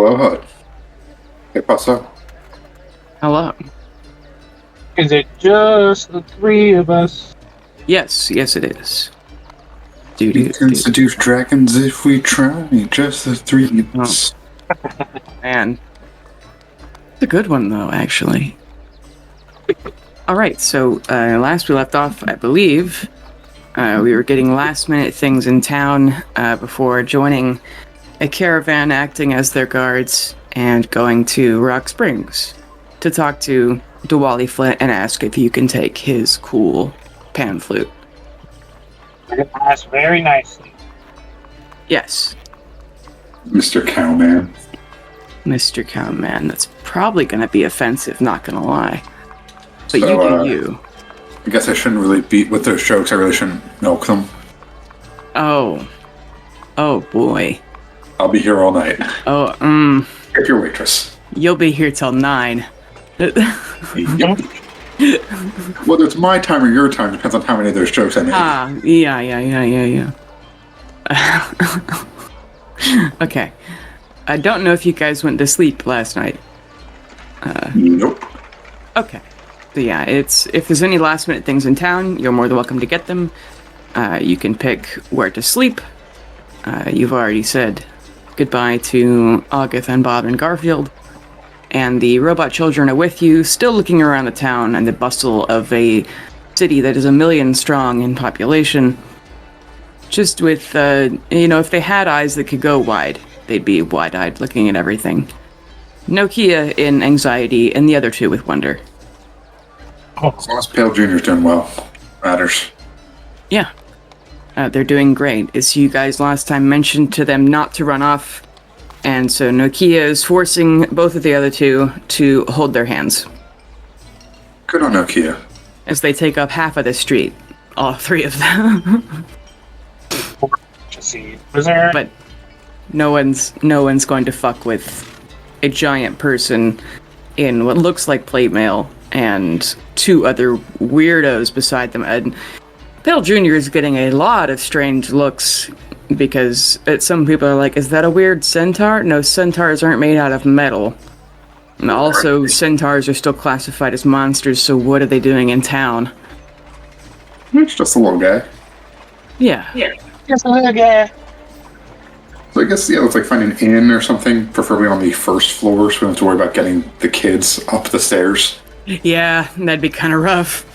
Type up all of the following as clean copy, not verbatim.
Hello, Hud. ¿Qué pasó? Hello. Is it just the three of us? Yes, it is. We can seduce dragons if we try, just the three of us. Man. It's a good one, though, actually. Alright, so last we left off, I believe, we were getting last-minute things in town before joining a caravan acting as their guards and going to Rock Springs to talk to Diwali Flint and ask if you can take his cool pan flute. That's very nicely. Yes. Mr. Cowman. Mr. Cowman, that's probably going to be offensive, not going to lie. But So, you do you. I guess I shouldn't really beat with those jokes. I really shouldn't milk them. Oh boy. I'll be here all night. If your waitress. You'll be here till 9. Yep. Whether it's my time or your time depends on how many of those jokes I make. Yeah. Okay. I don't know if you guys went to sleep last night. Nope. Okay. So yeah, if there's any last minute things in town, you're more than welcome to get them. You can pick where to sleep. You've already said goodbye to August and Bob and Garfield. And the robot children are with you, still looking around the town and the bustle of a city that is 1 million strong in population. Just with, if they had eyes that could go wide, they'd be wide-eyed looking at everything. Nokia in anxiety, and the other two with wonder. As long as Pale Jr.'s doing well, matters. Yeah. They're doing great. As you guys last time mentioned to them not to run off, and so Nokia is forcing both of the other two to hold their hands. Good on Nokia. As they take up half of the street. All three of them. But no one's going to fuck with a giant person in what looks like plate mail and two other weirdos beside them. And Pale Jr. is getting a lot of strange looks because some people are like, is that a weird centaur? No, centaurs aren't made out of metal. And also, centaurs are still classified as monsters, so what are they doing in town? It's just a little guy. Yeah. Just a little guy. So I guess, it's like finding an inn or something, preferably on the first floor, so we don't have to worry about getting the kids up the stairs. Yeah, that'd be kind of rough.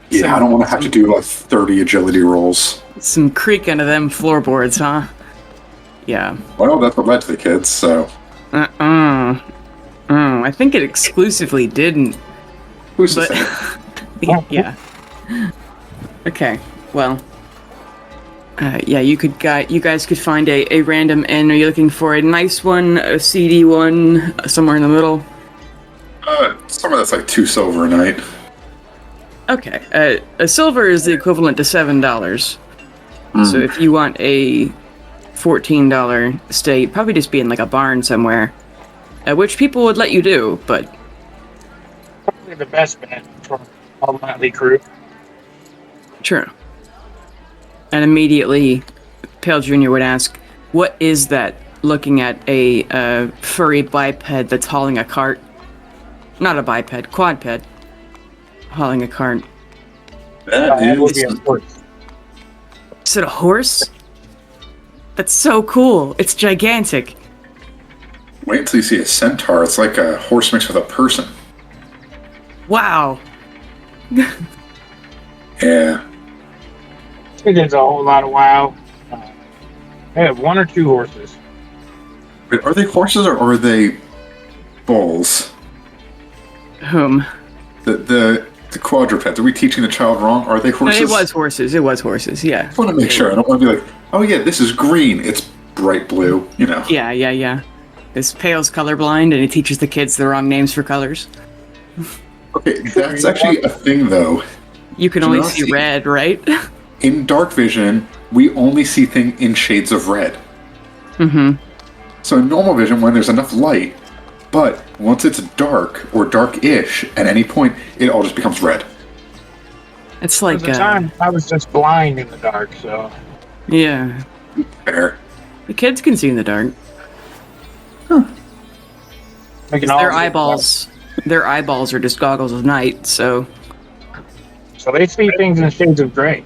Yeah, I don't want to have to do like 30 agility rolls. Some creak into them floorboards, huh? Yeah. Well, that's what led to the kids, so... I think it exclusively didn't. Who's to say? Yeah. Okay, well... you guys could find a random inn. Are you looking for a nice one, a seedy one, somewhere in the middle? Somewhere that's like 2 silver a night. Okay, a silver is the equivalent to $7. So if you want a $14 stay, you'd probably just be in like a barn somewhere, which people would let you do, but... Probably the best bet for all the Motley crew. True. And immediately, Pale Jr. would ask, what is that, looking at a furry biped that's hauling a cart? Not a biped, quadped. Hauling a cart. That would be a horse. Is it a horse? That's so cool. It's gigantic. Wait until you see a centaur. It's like a horse mixed with a person. Wow. Yeah. It is a whole lot of wow. They have 1 or 2 horses. Wait, are they horses or are they bulls? Whom? The quadrupeds. Are we teaching the child wrong? Are they horses? No, it was horses, yeah. I want to make sure. I don't want to be like, oh yeah, this is green. It's bright blue, Yeah. This Pale's colorblind and he teaches the kids the wrong names for colors. Okay, that's actually a thing though. You can only see red, right? In dark vision, we only see things in shades of red. Mm-hmm. So in normal vision, when there's enough light, but once it's dark or dark-ish, at any point, it all just becomes red. It's like... At the time, I was just blind in the dark, so... Yeah. Fair. The kids can see in the dark. Huh. We can Their all eyeballs are just goggles of night, so So they see things in shades of gray.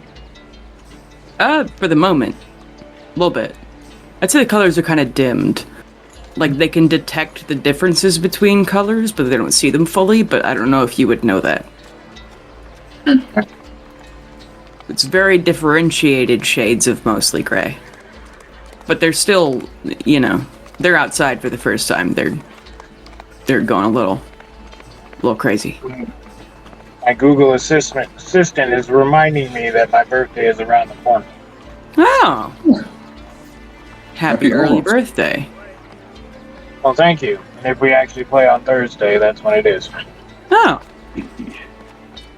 for the moment. A little bit. I'd say the colors are kind of dimmed. Like, they can detect the differences between colors, but they don't see them fully, but I don't know if you would know that. It's very differentiated shades of mostly gray. But they're still, they're outside for the first time. They're going a little crazy. My Google Assistant is reminding me that my birthday is around the corner. Oh! Happy early almost. birthday. Well, thank you. And if we actually play on Thursday, that's when it is. Oh.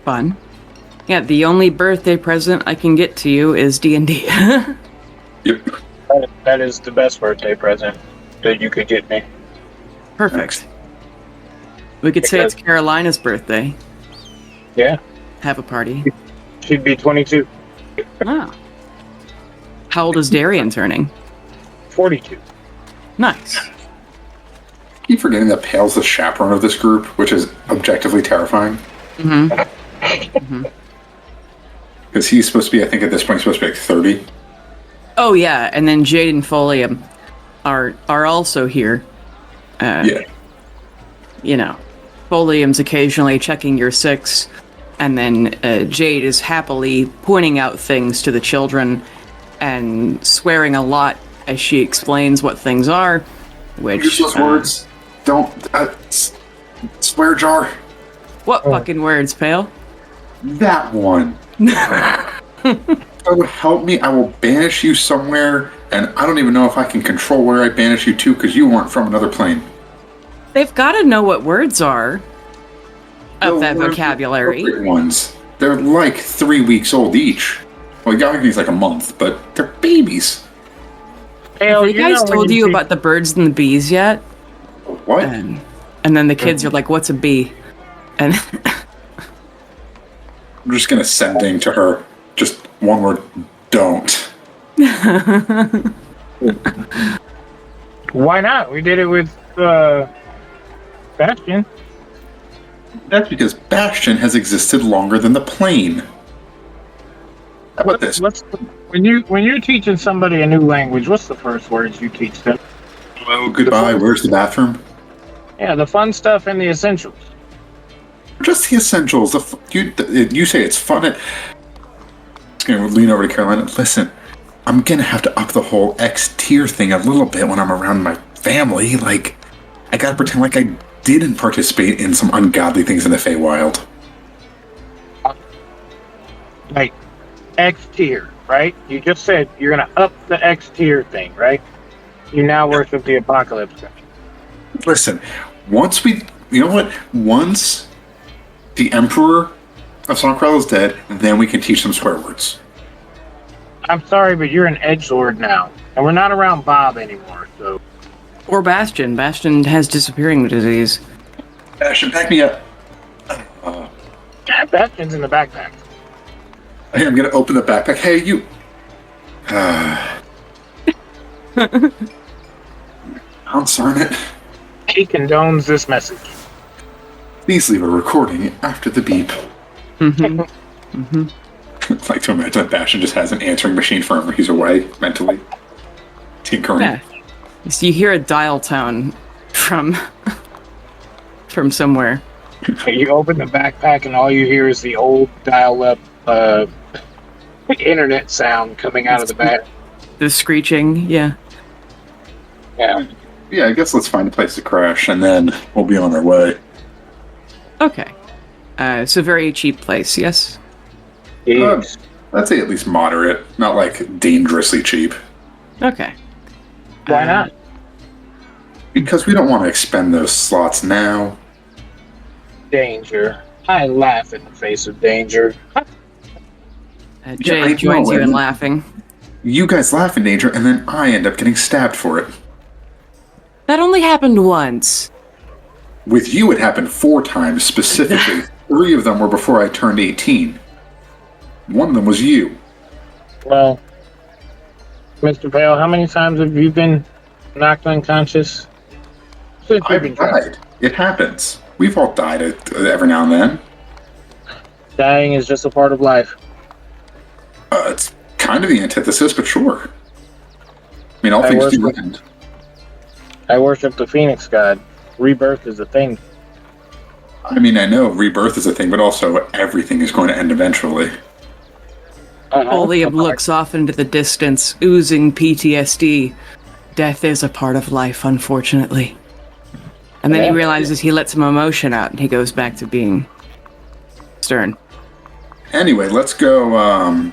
Fun. Yeah, the only birthday present I can get to you is D&D. Yep. That is the best birthday present that you could get me. Perfect. We could say it's Carolina's birthday. Yeah, Have a party. she'd be 22, Oh. How old is Darian turning? 42. Nice. Keep forgetting that Pale's the chaperone of this group, which is objectively terrifying. Mm-hmm. Because he's supposed to be, I think at this point, he's supposed to be like 30. Oh yeah, and then Jade and Folium are also here. Yeah. Folium's occasionally checking your 6, and then Jade is happily pointing out things to the children and swearing a lot as she explains what things are, which... Useless words. Don't... swear jar. What fucking words, Pale? That one. That would help me. I will banish you somewhere, and I don't even know if I can control where I banish you to, because you weren't from another plane. They've got to know what words are of that They're vocabulary. appropriate ones. They're like 3 weeks old each. Well, Galaxy's like a month, but they're babies. Hell, Have you guys told you about the birds and the bees yet? What? And then the kids are like, "What's a bee?" And I'm just gonna send Ding to her. Just one word. Don't. Why not? We did it with Bastion. That's because Bastion has existed longer than the plane. How about this? When you're teaching somebody a new language, what's the first words you teach them? Hello, goodbye. Where's the bathroom? Yeah, the fun stuff and the essentials. Just the essentials. You say it's fun. I'm just gonna lean over to Carolina. Listen, I'm gonna have to up the whole X tier thing a little bit when I'm around my family. Like, I gotta pretend like I didn't participate in some ungodly things in the Feywild. Like X tier, right? You just said you're gonna up the X tier thing, right? You now worship the apocalypse. Listen, once the Emperor of Songkrell is dead, then we can teach them swear words. I'm sorry, but you're an edgelord now, and we're not around Bob anymore. So, or Bastion. Bastion has disappearing disease. Bastion, back me up. Bastion's in the backpack. Hey, I'm gonna open the backpack. Hey, you. Concern it. He condones this message. Please leave a recording after the beep. Mm-hmm. Mm-hmm. It's like to imagine that Bastion just has an answering machine for him when he's away mentally. Tinkering. Yeah. So you hear a dial tone from somewhere. You open the backpack, and all you hear is the old dial-up internet sound coming out of the back. The screeching, yeah. Yeah. Yeah, I guess let's find a place to crash, and then we'll be on our way. Okay. It's a very cheap place, yes? I'd say at least moderate, not like dangerously cheap. Okay. Why not? Because we don't want to expend those slots now. Danger. I laugh in the face of danger. Jay I joins know, you in and- laughing. You guys laugh in danger, and then I end up getting stabbed for it. That only happened once. With you, it happened 4 times specifically. 3 of them were before I turned 18. One of them was you. Well, Mr. Pale, how many times have you been knocked unconscious Since we've I've been trying. died. It happens. We've all died every now and then. Dying is just a part of life. It's kind of the antithesis, but sure. I mean, all I things do worship- end. I worship the Phoenix God. Rebirth is a thing. I mean, I know rebirth is a thing, but also everything is going to end eventually. Oliab looks off into the distance, oozing PTSD. Death is a part of life, unfortunately. And then he Yeah. realizes he let some emotion out, and he goes back to being stern. Anyway, let's go. I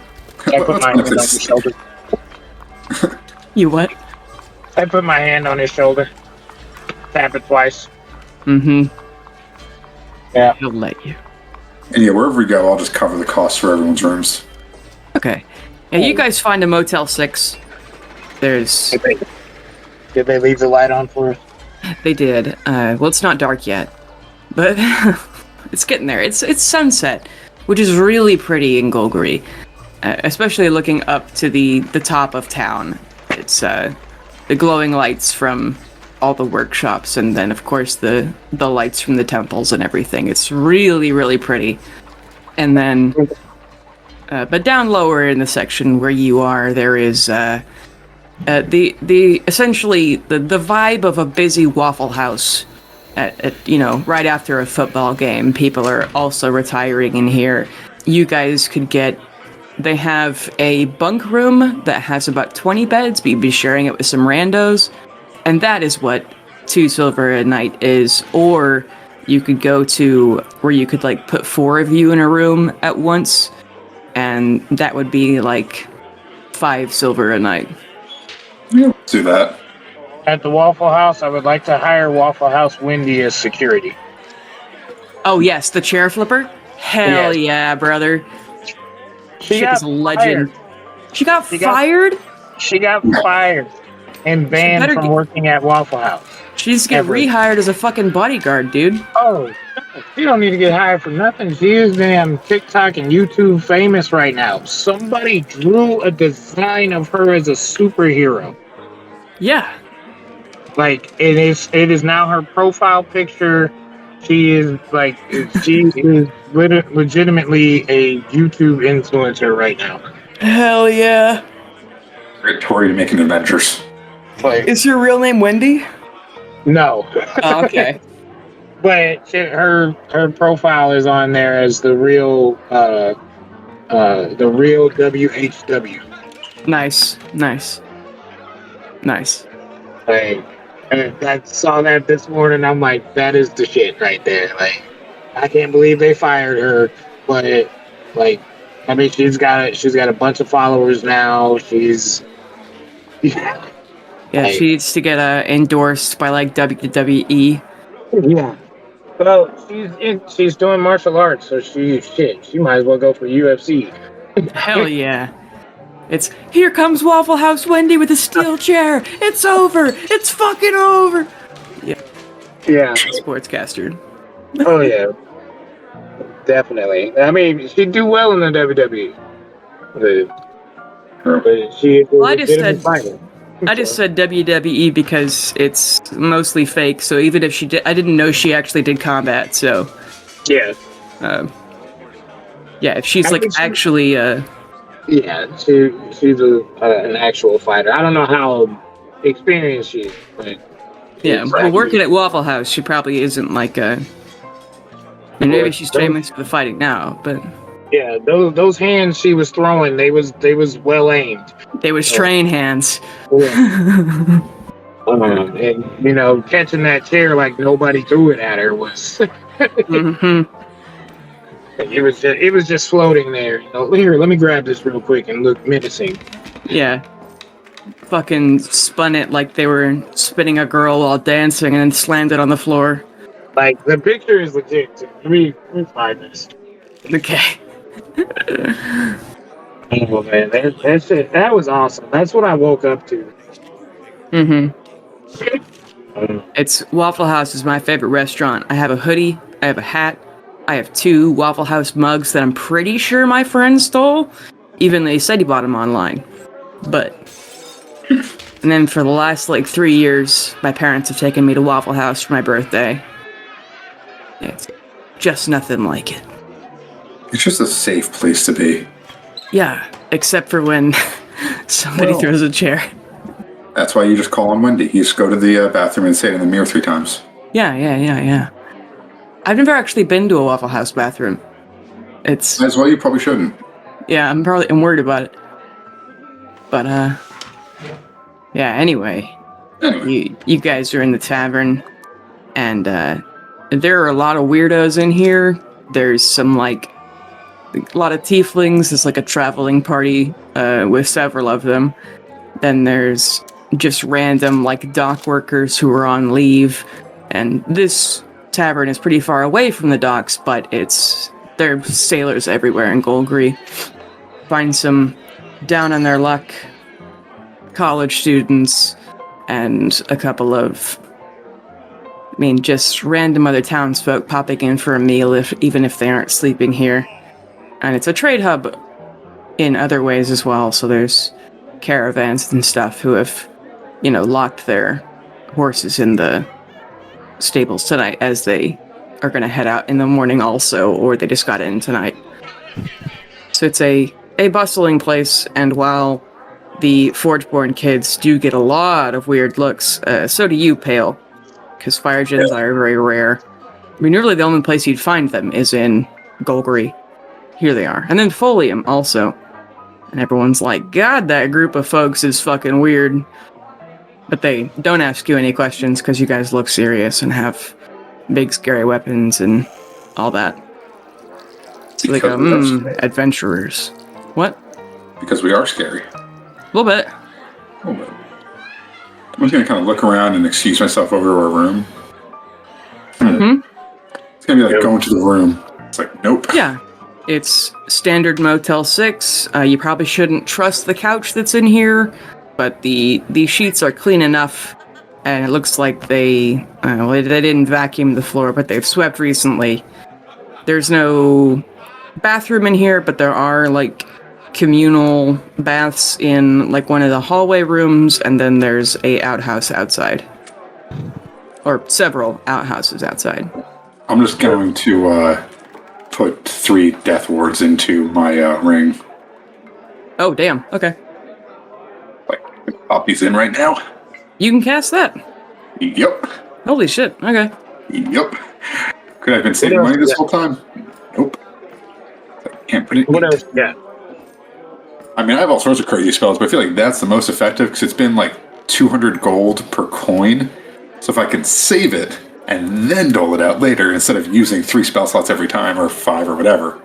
put Let's my go hand on his shoulder. You what? I put my hand on his shoulder. Tap it twice. Mm-hmm. Yeah. He'll let you. And yeah, wherever we go, I'll just cover the costs for everyone's rooms. Okay. Yeah, you guys find a Motel 6. There's... Did they leave the light on for us? They did. Well, it's not dark yet. But it's getting there. It's sunset, which is really pretty in Golgari. Especially looking up to the top of town. It's the glowing lights from all the workshops, and then of course the lights from the temples and everything. It's really, really pretty. And then, but down lower in the section where you are, there is the essentially the vibe of a busy Waffle House. At right after a football game, people are also retiring in here. You guys could get. They have a bunk room that has about 20 beds, but you'd be sharing it with some randos. And that is what 2 silver a night is. Or you could go to where you could like put 4 of you in a room at once. And that would be like 5 silver a night. Yeah, let's do that. At the Waffle House, I would like to hire Waffle House Wendy as security. Oh yes, the chair flipper? Hell Yes. yeah, brother. She She got is a legend. fired. She got She got- fired? She got fired and banned better from get- working at Waffle House. She's get Ever. rehired as a fucking bodyguard, dude. Oh, she don't need to get hired for nothing. She is damn TikTok and YouTube famous right now. Somebody drew a design of her as a superhero. Yeah. Like it is now her profile picture. She is like legitimately a YouTube influencer right now. Hell yeah. Great Tori to making adventures. Like Is your real name Wendy? no, Oh, okay. but her profile is on there as the real WHW. Nice. Like, and I saw that this morning. I'm like, that is the shit right there. Like, I can't believe they fired her. But like, I mean, she's got a bunch of followers now. She's Yeah, Hey. she needs to get endorsed by like WWE. yeah. Well, she's doing martial arts, so she might as well go for UFC. Hell yeah. It's here comes Waffle House Wendy with a steel chair. It's over. It's fucking over. Yeah. Sportscaster. Oh yeah. Definitely. I mean, she'd do well in the WWE. But she is a Well, I just legitimate said- fighter. I just said WWE because it's mostly fake. So even if she did, I didn't know she actually did combat. So Yeah. yeah, if she's I like think she- actually Yeah, she's an actual fighter. I don't know how experienced she is, but yeah, she's well, working at Waffle House, she probably isn't like a. And maybe she's famous for the fighting now, but yeah, those hands she was throwing, they was well aimed. they was train hands. Yeah. And catching that chair like nobody threw it at her was. hmm It was just floating there. Here, let me grab this real quick and look menacing. Yeah. Fucking spun it like they were spinning a girl while dancing and then slammed it on the floor. Like the picture is legit. So let me find this. Okay. Oh man, that was awesome. That's what I woke up to. hmm Um, It's Waffle House is my favorite restaurant. I have a hoodie, I have a hat, I have 2 Waffle House mugs that I'm pretty sure my friend stole. Even they said he bought them online. But And then for the last, 3 years, my parents have taken me to Waffle House for my birthday. It's just nothing like it. It's just a safe place to be. Yeah, except for when somebody throws a chair. That's why you just call on Wendy. You just go to the bathroom and say it in the mirror 3 times. Yeah. I've never actually been to a Waffle House bathroom. It's... As well, you probably shouldn't. Yeah, I'm worried about it. But, yeah, anyway. You guys are in the tavern, and, there are a lot of weirdos in here. There's some, a lot of tieflings. There's, a traveling party, with several of them. Then there's just random, dock workers who are on leave. And this tavern is pretty far away from the docks, but there are sailors everywhere in Golgari. Find some down on their luck college students and a couple of, just random other townsfolk popping in for a meal, even if they aren't sleeping here. And it's a trade hub in other ways as well, so there's caravans and stuff who have, locked their horses in the stables tonight as they are going to head out in the morning also, or they just got in tonight. So it's a bustling place, and while the Forgeborn kids do get a lot of weird looks, so do you, Pale, because fire gens are very rare. Really the only place you'd find them is in Golgari. Here they are. And then Folium also. And everyone's like, God, that group of folks is fucking weird. But they don't ask you any questions because you guys look serious and have big scary weapons and all that. So they go, adventurers. What? Because we are scary. A little bit. I'm just going to kind of look around and excuse myself over to our room. It's going to be going to the room. It's nope. Yeah. It's standard Motel 6. You probably shouldn't trust the couch that's in here, but the sheets are clean enough, and it looks like they didn't vacuum the floor, but they've swept recently. There's no bathroom in here, but there are, communal baths in, one of the hallway rooms, and then there's a outhouse outside. Or several outhouses outside. I'm just going to, put 3 death wards into my ring. Oh, damn. Okay. Pop these in right now. You can cast that. Yep. Holy shit. Okay. Yep. Could I have been saving money this whole time? Nope. I can't put it. What else? Yeah. I have all sorts of crazy spells, but I feel like that's the most effective because it's been 200 gold per coin. So if I can save it and then dole it out later instead of using 3 spell slots every time or 5 or whatever.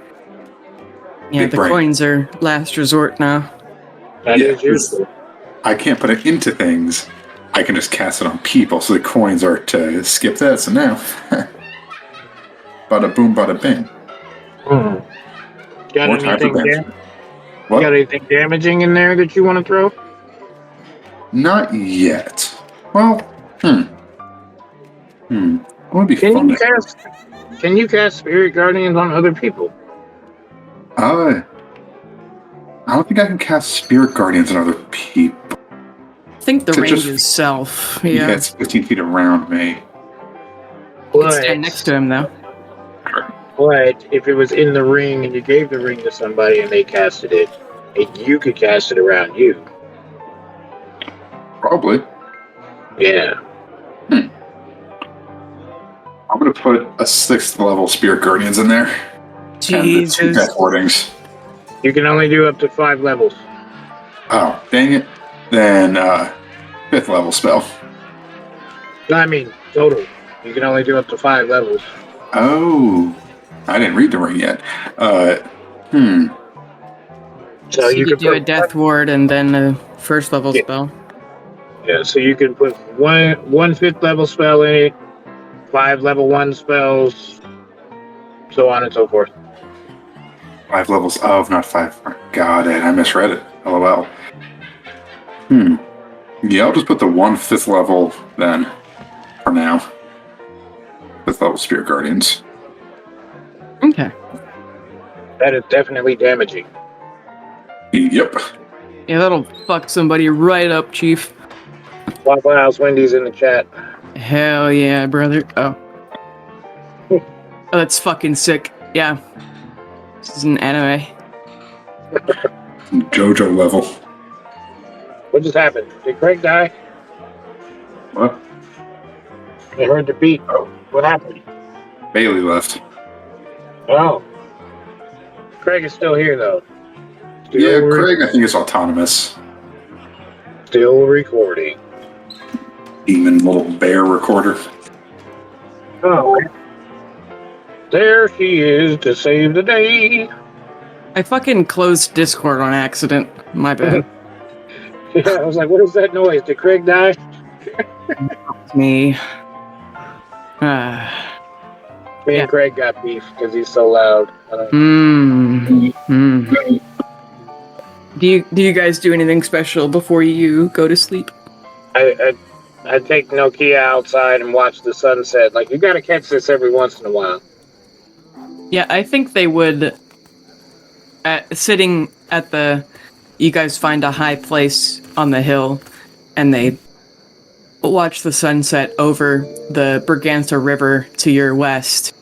Yeah, the coins are last resort now. That is useful. I can't put it into things. I can just cast it on people, so the coins are to skip that. So now, bada boom, bada bing. Got anything damaging in there that you want to throw? Not yet. Well, What would be fun? Can you cast Spirit Guardians on other people? I don't think I can cast Spirit Guardians on other people. I think the range is self. Yeah, it's 15 feet around me. It's stand next to him, though. But if it was in the ring and you gave the ring to somebody and they casted it, and you could cast it around you. Probably. Yeah. I'm going to put a 6th level Spirit Guardians in there. Jesus. And the 2 death wardings. You can only do up to 5 levels. Oh, dang it. Then, 5th level spell. Total. You can only do up to 5 levels. Oh. I didn't read the ring yet. So you could do a death ward and then a 1st level spell. Yeah, so you can put one 5th level spell in it, 5 level 1 spells, so on and so forth. 5 levels of, not 5. Got it. I misread it. LOL. Yeah, I'll just put the 1 5th level then. For now. 5th level Spirit Guardians. Okay. That is definitely damaging. Yep. Yeah, that'll fuck somebody right up, Chief. Waffle House Wendy's in the chat. Hell yeah, brother. Oh, that's fucking sick. Yeah, this is an anime. JoJo level. What just happened? Did Craig die? What? I heard the beat. Oh. What happened? Bailey left. Oh. Craig is still here, though. Yeah, Craig, I think, is autonomous. Still recording. Demon little bear recorder. Oh. There she is to save the day. I fucking closed Discord on accident. My bad. Yeah, I was like, what is that noise? Did Craig die? Me. Me Yeah. and Craig got beef because he's so loud. Do you guys do anything special before you go to sleep? I take Nokia outside and watch the sunset. Like, you gotta catch this every once in a while. Yeah, I think they would. Sitting at the, you guys find a high place on the hill, and they watch the sunset over the Brigantha River to your west,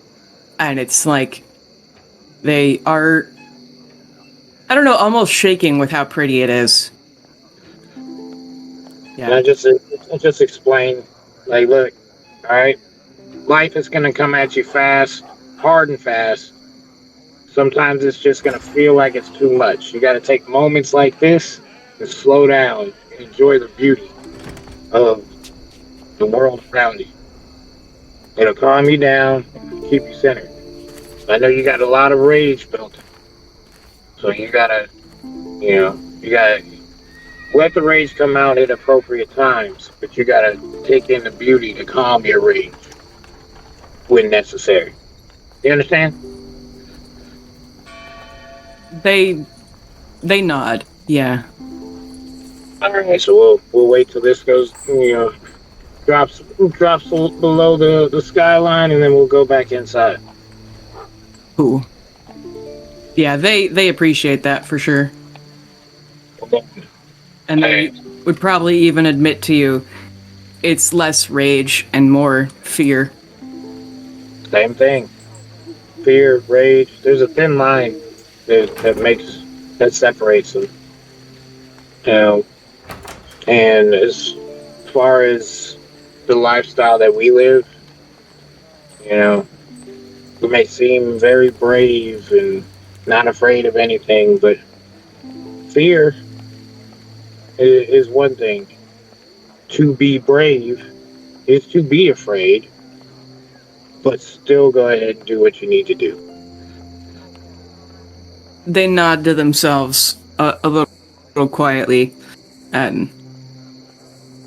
and it's like they are, I don't know, almost shaking with how pretty it is. And Yeah. I just explain, like, look, all right, life is gonna come at you fast, hard and fast. Sometimes it's just gonna feel like it's too much. You gotta take moments like this and slow down and enjoy the beauty of the world around you. It'll calm you down, keep you centered. I know you got a lot of rage built up, so you gotta let the rage come out at appropriate times, but you gotta take in the beauty to calm your rage when necessary. You understand? They nod. Yeah. All right, so we'll wait till this goes, drops below the skyline, and then we'll go back inside. Ooh. Yeah, they appreciate that for sure. And they would probably even admit to you it's less rage and more fear. Same thing. Fear, rage. There's a thin line that separates them. And as far as the lifestyle that we live, we may seem very brave and not afraid of anything, but fear is one thing. To be brave is to be afraid, but still go ahead and do what you need to do. They nod to themselves a little quietly, and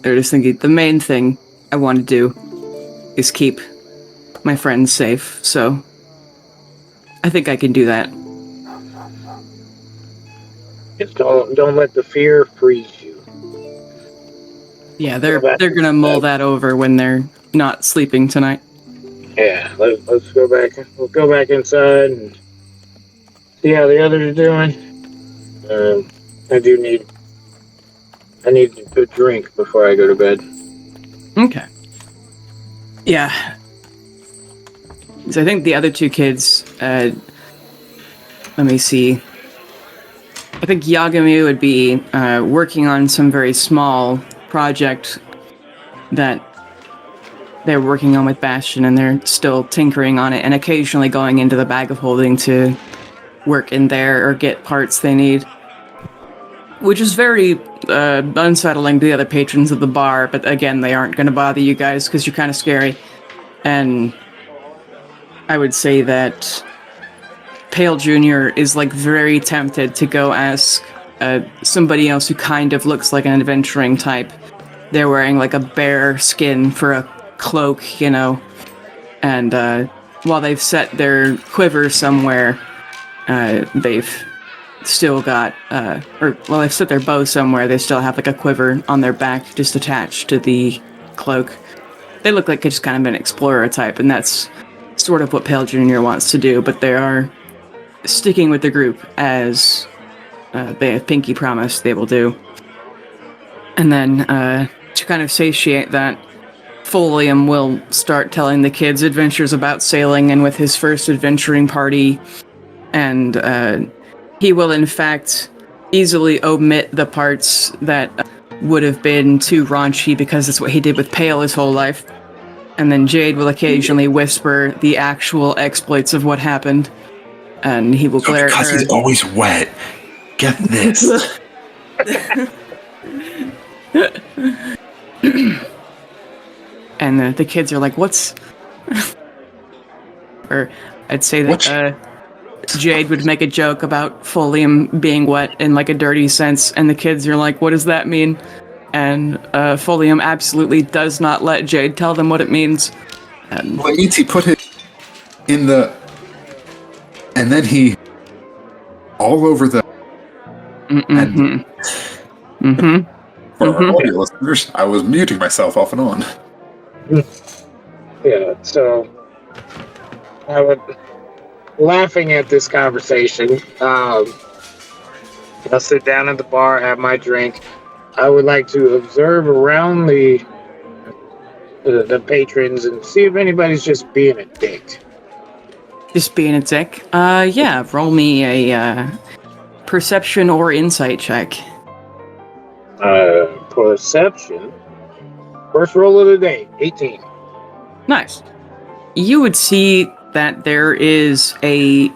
they're just thinking, the main thing I want to do is keep my friends safe, so I think I can do that. Just don't let the fear freeze you. Yeah, they're gonna mull that over when they're not sleeping tonight. Yeah, let's go back. We'll go back inside and see how the others are doing. I need a good drink before I go to bed. Okay. Yeah. So I think the other two kids, let me see. I think Yagami would be working on some very small project that they're working on with Bastion, and they're still tinkering on it and occasionally going into the bag of holding to work in there or get parts they need. Which is very unsettling to the other patrons of the bar, but again, they aren't going to bother you guys because you're kind of scary. And I would say that Pale Jr. is like very tempted to go ask somebody else who kind of looks like an adventuring type. They're wearing like a bear skin for a cloak, and while they've set their quiver somewhere, they've still got, they've set their bow somewhere, they still have like a quiver on their back just attached to the cloak. They look like just kind of an explorer type, and that's sort of what Pale Jr. wants to do, but they are sticking with the group as they have Pinky promised they will do. And then to kind of satiate that, Folium will start telling the kids adventures about sailing and with his first adventuring party, and he will in fact easily omit the parts that would have been too raunchy because it's what he did with Pale his whole life. And then Jade will occasionally whisper the actual exploits of what happened, and he will glare at Because her. he's always wet. Get this. And the kids are like, what's... Or I'd say that Jade would make a joke about Folium being wet in like a dirty sense, and the kids are like, what does that mean? And Folium absolutely does not let Jade tell them what it means. Well, it means he put it in the... And then he... All over the... And for our audio listeners, I was muting myself off and on. Yeah, so I would, laughing at this conversation, I'll sit down at the bar, have my drink. I would like to observe around the patrons and see if anybody's just being a dick. Just being a dick. Yeah, roll me a perception or insight check. Perception. First roll of the day, 18. Nice. You would see that there is a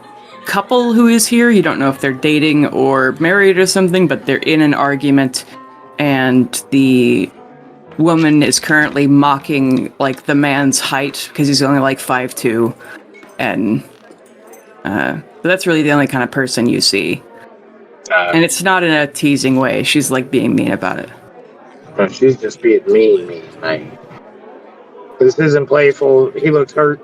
couple who is here. You don't know if they're dating or married or something, but they're in an argument, and the woman is currently mocking like the man's height because he's only like 5'2", and that's really the only kind of person you see. And it's not in a teasing way. She's like being mean about it. But she's just being mean. Like, this isn't playful. He looks hurt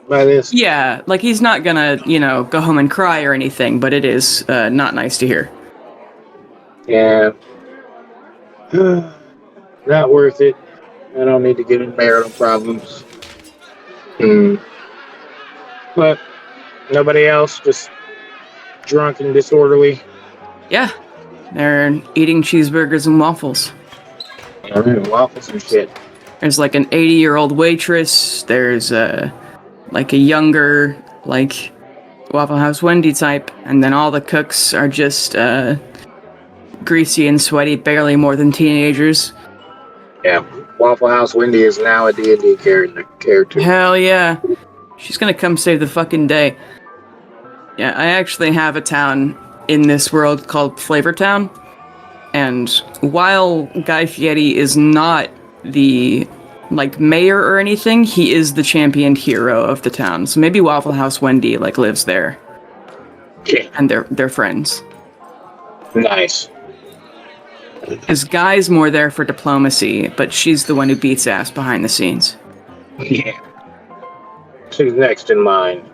by this. Yeah, like he's not gonna, go home and cry or anything, but it is not nice to hear. Yeah. Not worth it. I don't need to get in marital problems. But nobody else, just drunk and disorderly. Yeah, they're eating cheeseburgers and waffles. Waffles and shit. There's like an 80-year-old waitress. There's like a younger, like Waffle House Wendy type, and then all the cooks are just greasy and sweaty, barely more than teenagers. Yeah, Waffle House Wendy is now a D&D character. Hell yeah. She's gonna come save the fucking day. Yeah, I actually have a town in this world called Flavortown, and while Guy Fieri is not the mayor or anything, he is the championed hero of the town. So maybe Waffle House Wendy lives there. Yeah. And they're friends. Nice. Because Guy's more there for diplomacy, but she's the one who beats ass behind the scenes. Yeah. She's next in line.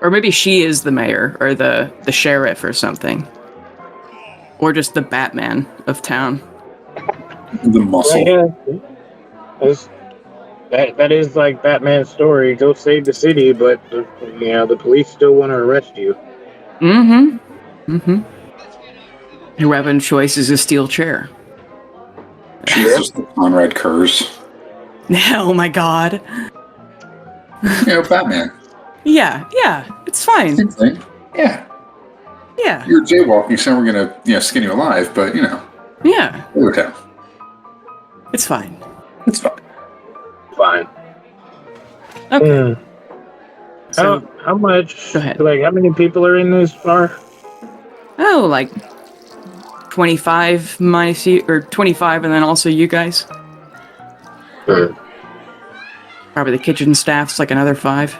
Or maybe she is the mayor, or the sheriff or something. Or just the Batman of town. The muscle. Yeah. That is like Batman's story. Go save the city, but the police still want to arrest you. Your weapon choice is a steel chair. She is the Conrad Kurz. Oh my god. Batman. Yeah, it's fine. Same thing. Yeah. You're jaywalking, so we're gonna, skin you alive, but, Yeah. okay. It's fine. It's fine. Fine. Okay. So, How much? Go ahead. How many people are in this bar? 25 minus you, or 25, and then also you guys. Probably the kitchen staff's another 5.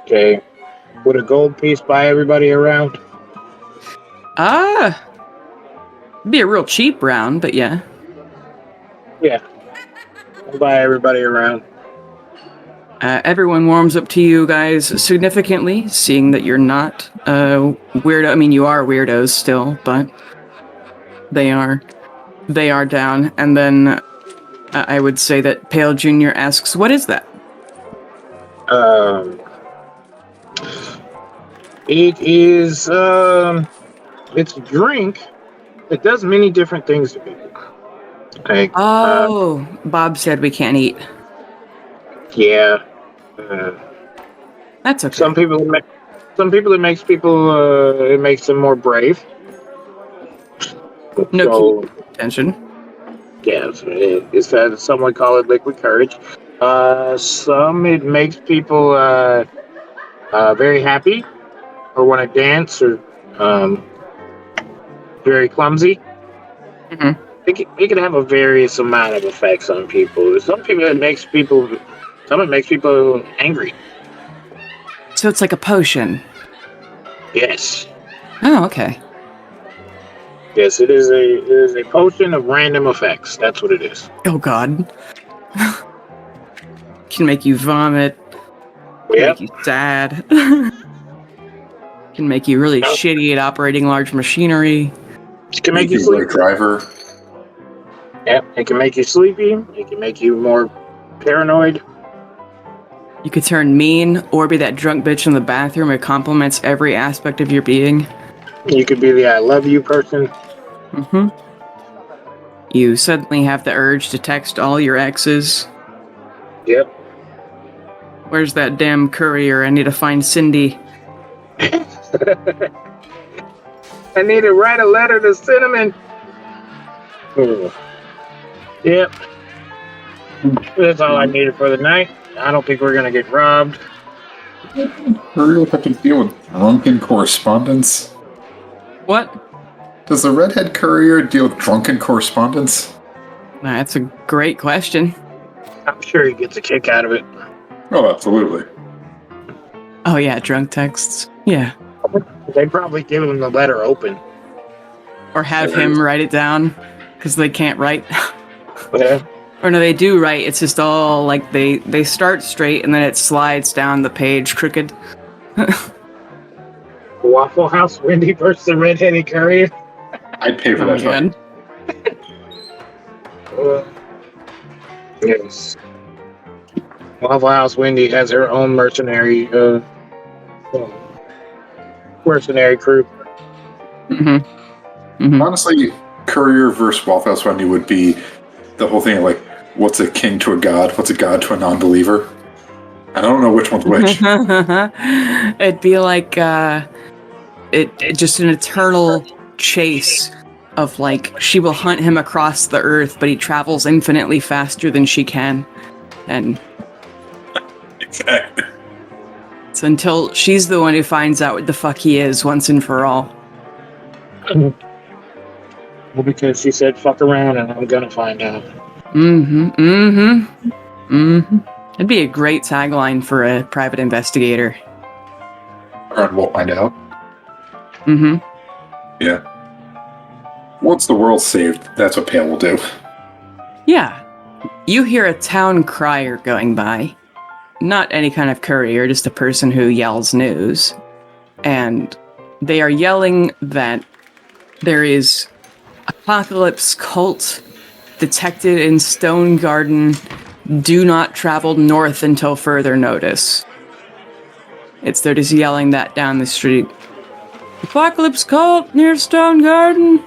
Okay. Would a gold piece buy everybody around? It'd be a real cheap round, but yeah. Yeah. I'll buy everybody around. Everyone warms up to you guys significantly, seeing that you're not weirdo. I mean, you are weirdos still, but they are down. And then I would say that Pale Jr. asks, "What is that?" It is it's a drink It does many different things to people. Okay. Oh, Bob said we can't eat. Yeah. That's okay. Some people, it makes it makes them more brave. No So, attention. yes, it's that some would call it liquid courage. Some it makes people very happy or want to dance or very clumsy. Mhm. It can have a various amount of effects on people. Some it makes people angry. So it's like a potion. Yes. Oh, okay. Yes, it is a potion of random effects. That's what it is. Oh God. Can make you vomit. Can Yep. make you sad. Can make you really shitty at operating large machinery. It can make you a sleepy. driver. Yep. It can make you sleepy. It can make you more paranoid. You could turn mean or be that drunk bitch in the bathroom who compliments every aspect of your being. You could be the I love you person. Mm-hmm. You suddenly have the urge to text all your exes. Yep. Where's that damn courier? I need to find Cindy. I need to write a letter to Cinnamon. Yep. That's all I needed for the night. I don't think we're gonna get robbed. Courier have to deal with drunken correspondence? What? Does the redhead courier deal with drunken correspondence? That's a great question. I'm sure he gets a kick out of it. Oh, absolutely. Oh yeah, drunk texts. Yeah. They probably give him the letter open. Or have him write it down, because they can't write. Yeah. Or no, they do write. It's just all like they start straight and then it slides down the page crooked. Waffle House Wendy versus the redheaded courier. I'd pay for Oh my that. God. Yes. Waffle House Wendy has her own mercenary crew. Mm-hmm. Mm-hmm. Honestly, courier versus Waffle House Wendy would be the whole thing of like, what's a king to a god? What's a god to a non-believer? I don't know which one's which. It'd be like it just an eternal chase of like she will hunt him across the earth, but he travels infinitely faster than she can, and Exactly. it's until she's the one who finds out what the fuck he is once and for all. Well, because she said fuck around and I'm gonna find out. Mm-hmm. Mm-hmm. Mm-hmm. It'd be a great tagline for a private investigator. And we'll find out. Mm-hmm. Yeah. Once the world's saved, that's what Pale will do. Yeah. You hear a town crier going by. Not any kind of courier, just a person who yells news. And they are yelling that there is apocalypse cult detected in Stone Garden. Do not travel north until further notice. They're just yelling that down the street. Apocalypse cult near Stone Garden.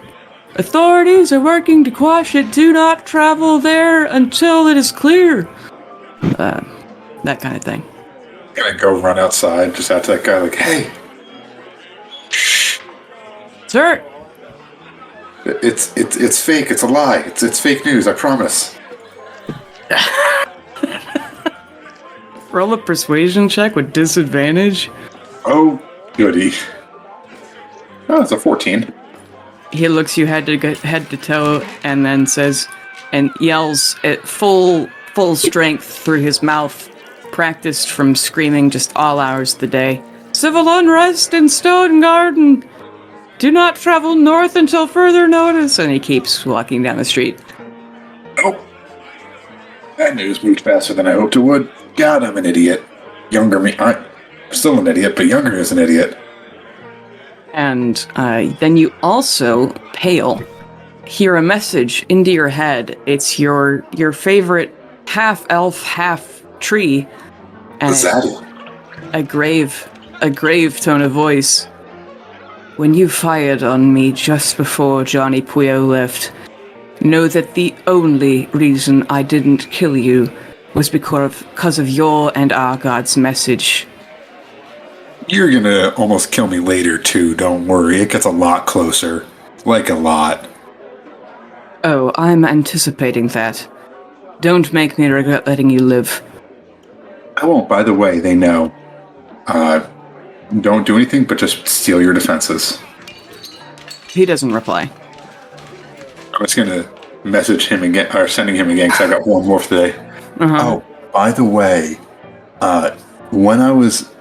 Authorities are working to quash it. Do not travel there until it is clear. That kind of thing. Gonna go run outside, just out to that guy, like, hey, shh. Sir! It's fake. It's a lie. It's fake news. I promise. Roll a persuasion check with disadvantage. Oh, goody. Oh, it's a 14. He looks you head to toe and then says, and yells at full strength through his mouth, practiced from screaming just all hours of the day. Civil unrest in Stone Garden. Do not travel north until further notice. And he keeps walking down the street. Oh, that news moved faster than I hoped it would. God, I'm an idiot. Younger me, I'm still an idiot, but younger is an idiot. And then you also, Pale, hear a message into your head. It's your favorite half elf, half tree, and What's that? a grave tone of voice. when you fired on me just before Johnny Puyo left, know that the only reason I didn't kill you was because of your and our God's message. You're gonna almost kill me later, too. Don't worry. It gets a lot closer. Like a lot. Oh, I'm anticipating that. Don't make me regret letting you live. I won't. By the way, they know. Don't do anything but just steal your defenses. He doesn't reply. I'm just gonna message him again, or sending him again, because I got one more for today. Uh-huh. Oh, by the way, when I was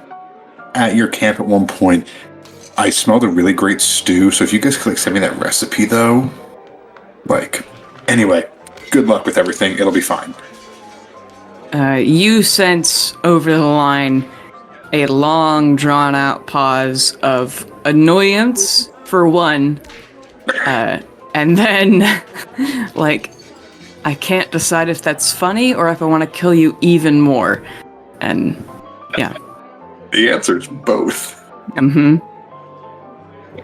at your camp at one point, I smelled a really great stew, so if you guys could send me that recipe, though. Anyway, good luck with everything. It'll be fine. You sense over the line a long, drawn-out pause of annoyance, for one, and then, I can't decide if that's funny or if I want to kill you even more. And, yeah. The answer's both. Mm-hmm.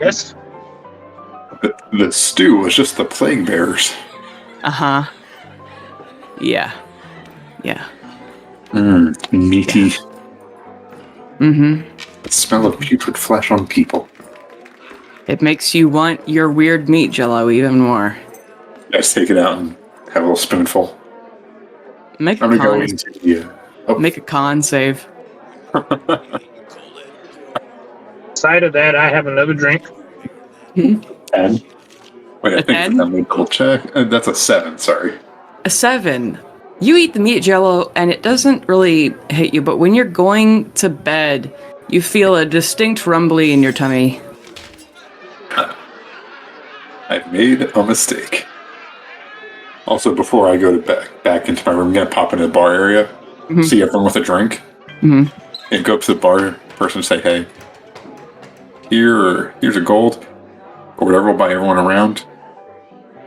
Yes. The stew was just the plague bearers. Uh-huh. Yeah. Yeah. Meaty. Mm-hmm. The smell of putrid flesh on people. It makes you want your weird meat jello even more. Just take it out and have a little spoonful. Make I'm a gonna go con, into the... make a con save. Side of that, I have another drink. 10. Wait, I A think 10? let me double check. That's a 7, sorry. A 7. You eat the meat jello and it doesn't really hit you, but when you're going to bed, you feel a distinct rumbly in your tummy. I've made a mistake. Also, before I go to back into my room, I'm gonna pop into the bar area, see everyone with a drink, and go up to the bar person and say, "Hey, here's a gold, or whatever. We'll buy everyone around.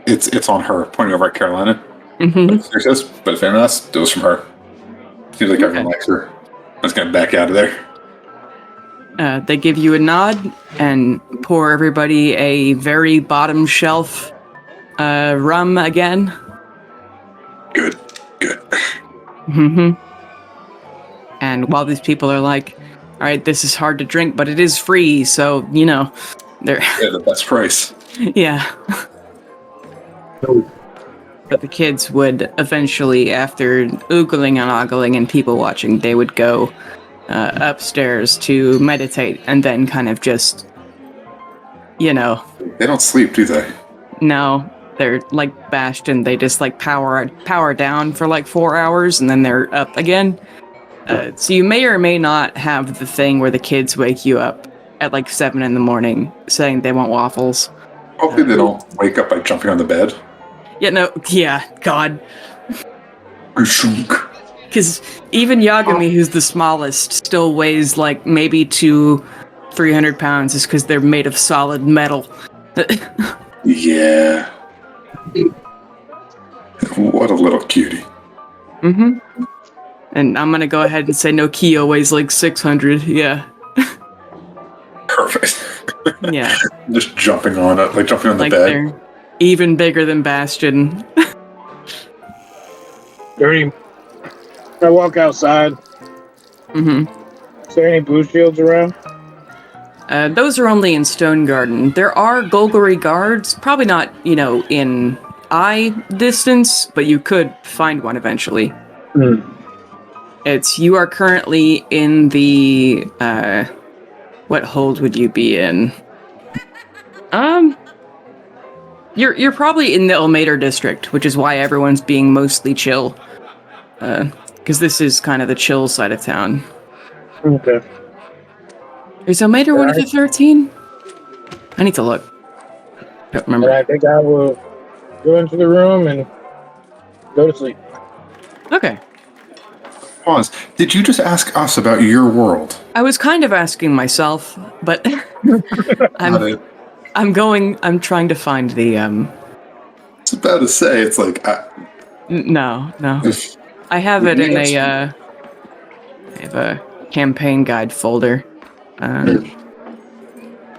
It's on her." Pointing over at Carolina. Here's this, but if anyone else, it was from her. Seems like everyone likes her. I'm just gonna back out of there. They give you a nod and pour everybody a very bottom shelf rum again. Good. And while these people are like, all right, this is hard to drink, but it is free, so, they're... Yeah, the best price. Yeah. But the kids would eventually, after oogling and ogling and people watching, they would go upstairs to meditate and then kind of just, They don't sleep, do they? no, they're like Bastion. They just power down for 4 hours and then they're up again. So you may or may not have the thing where the kids wake you up at 7 in the morning saying they want waffles. Hopefully they don't wake up by jumping on the bed. God. Shunk. Because even Yagami, who's the smallest, still weighs maybe 300 pounds just because they're made of solid metal. Yeah. What a little cutie. And I'm gonna go ahead and say Nokia weighs 600, yeah. Perfect. Yeah. Just jumping on it, jumping on the bed. They're even bigger than Bastion. Dirty. I walk outside. Is there any blue shields around? Those are only in Stone Garden. There are Golgari guards, probably not, in eye distance, but you could find one eventually. You are currently in the, what hold would you be in? You're probably in the Elmater district, which is why everyone's being mostly chill. Because this is kind of the chill side of town. Okay. Is Elmater one of the 13? I need to look. Don't remember. And I think I will go into the room and go to sleep. Okay. Pause. Did you just ask us about your world? I was kind of asking myself, but I'm trying to find the, I was about to say, it's No. I have it in I have a campaign guide folder.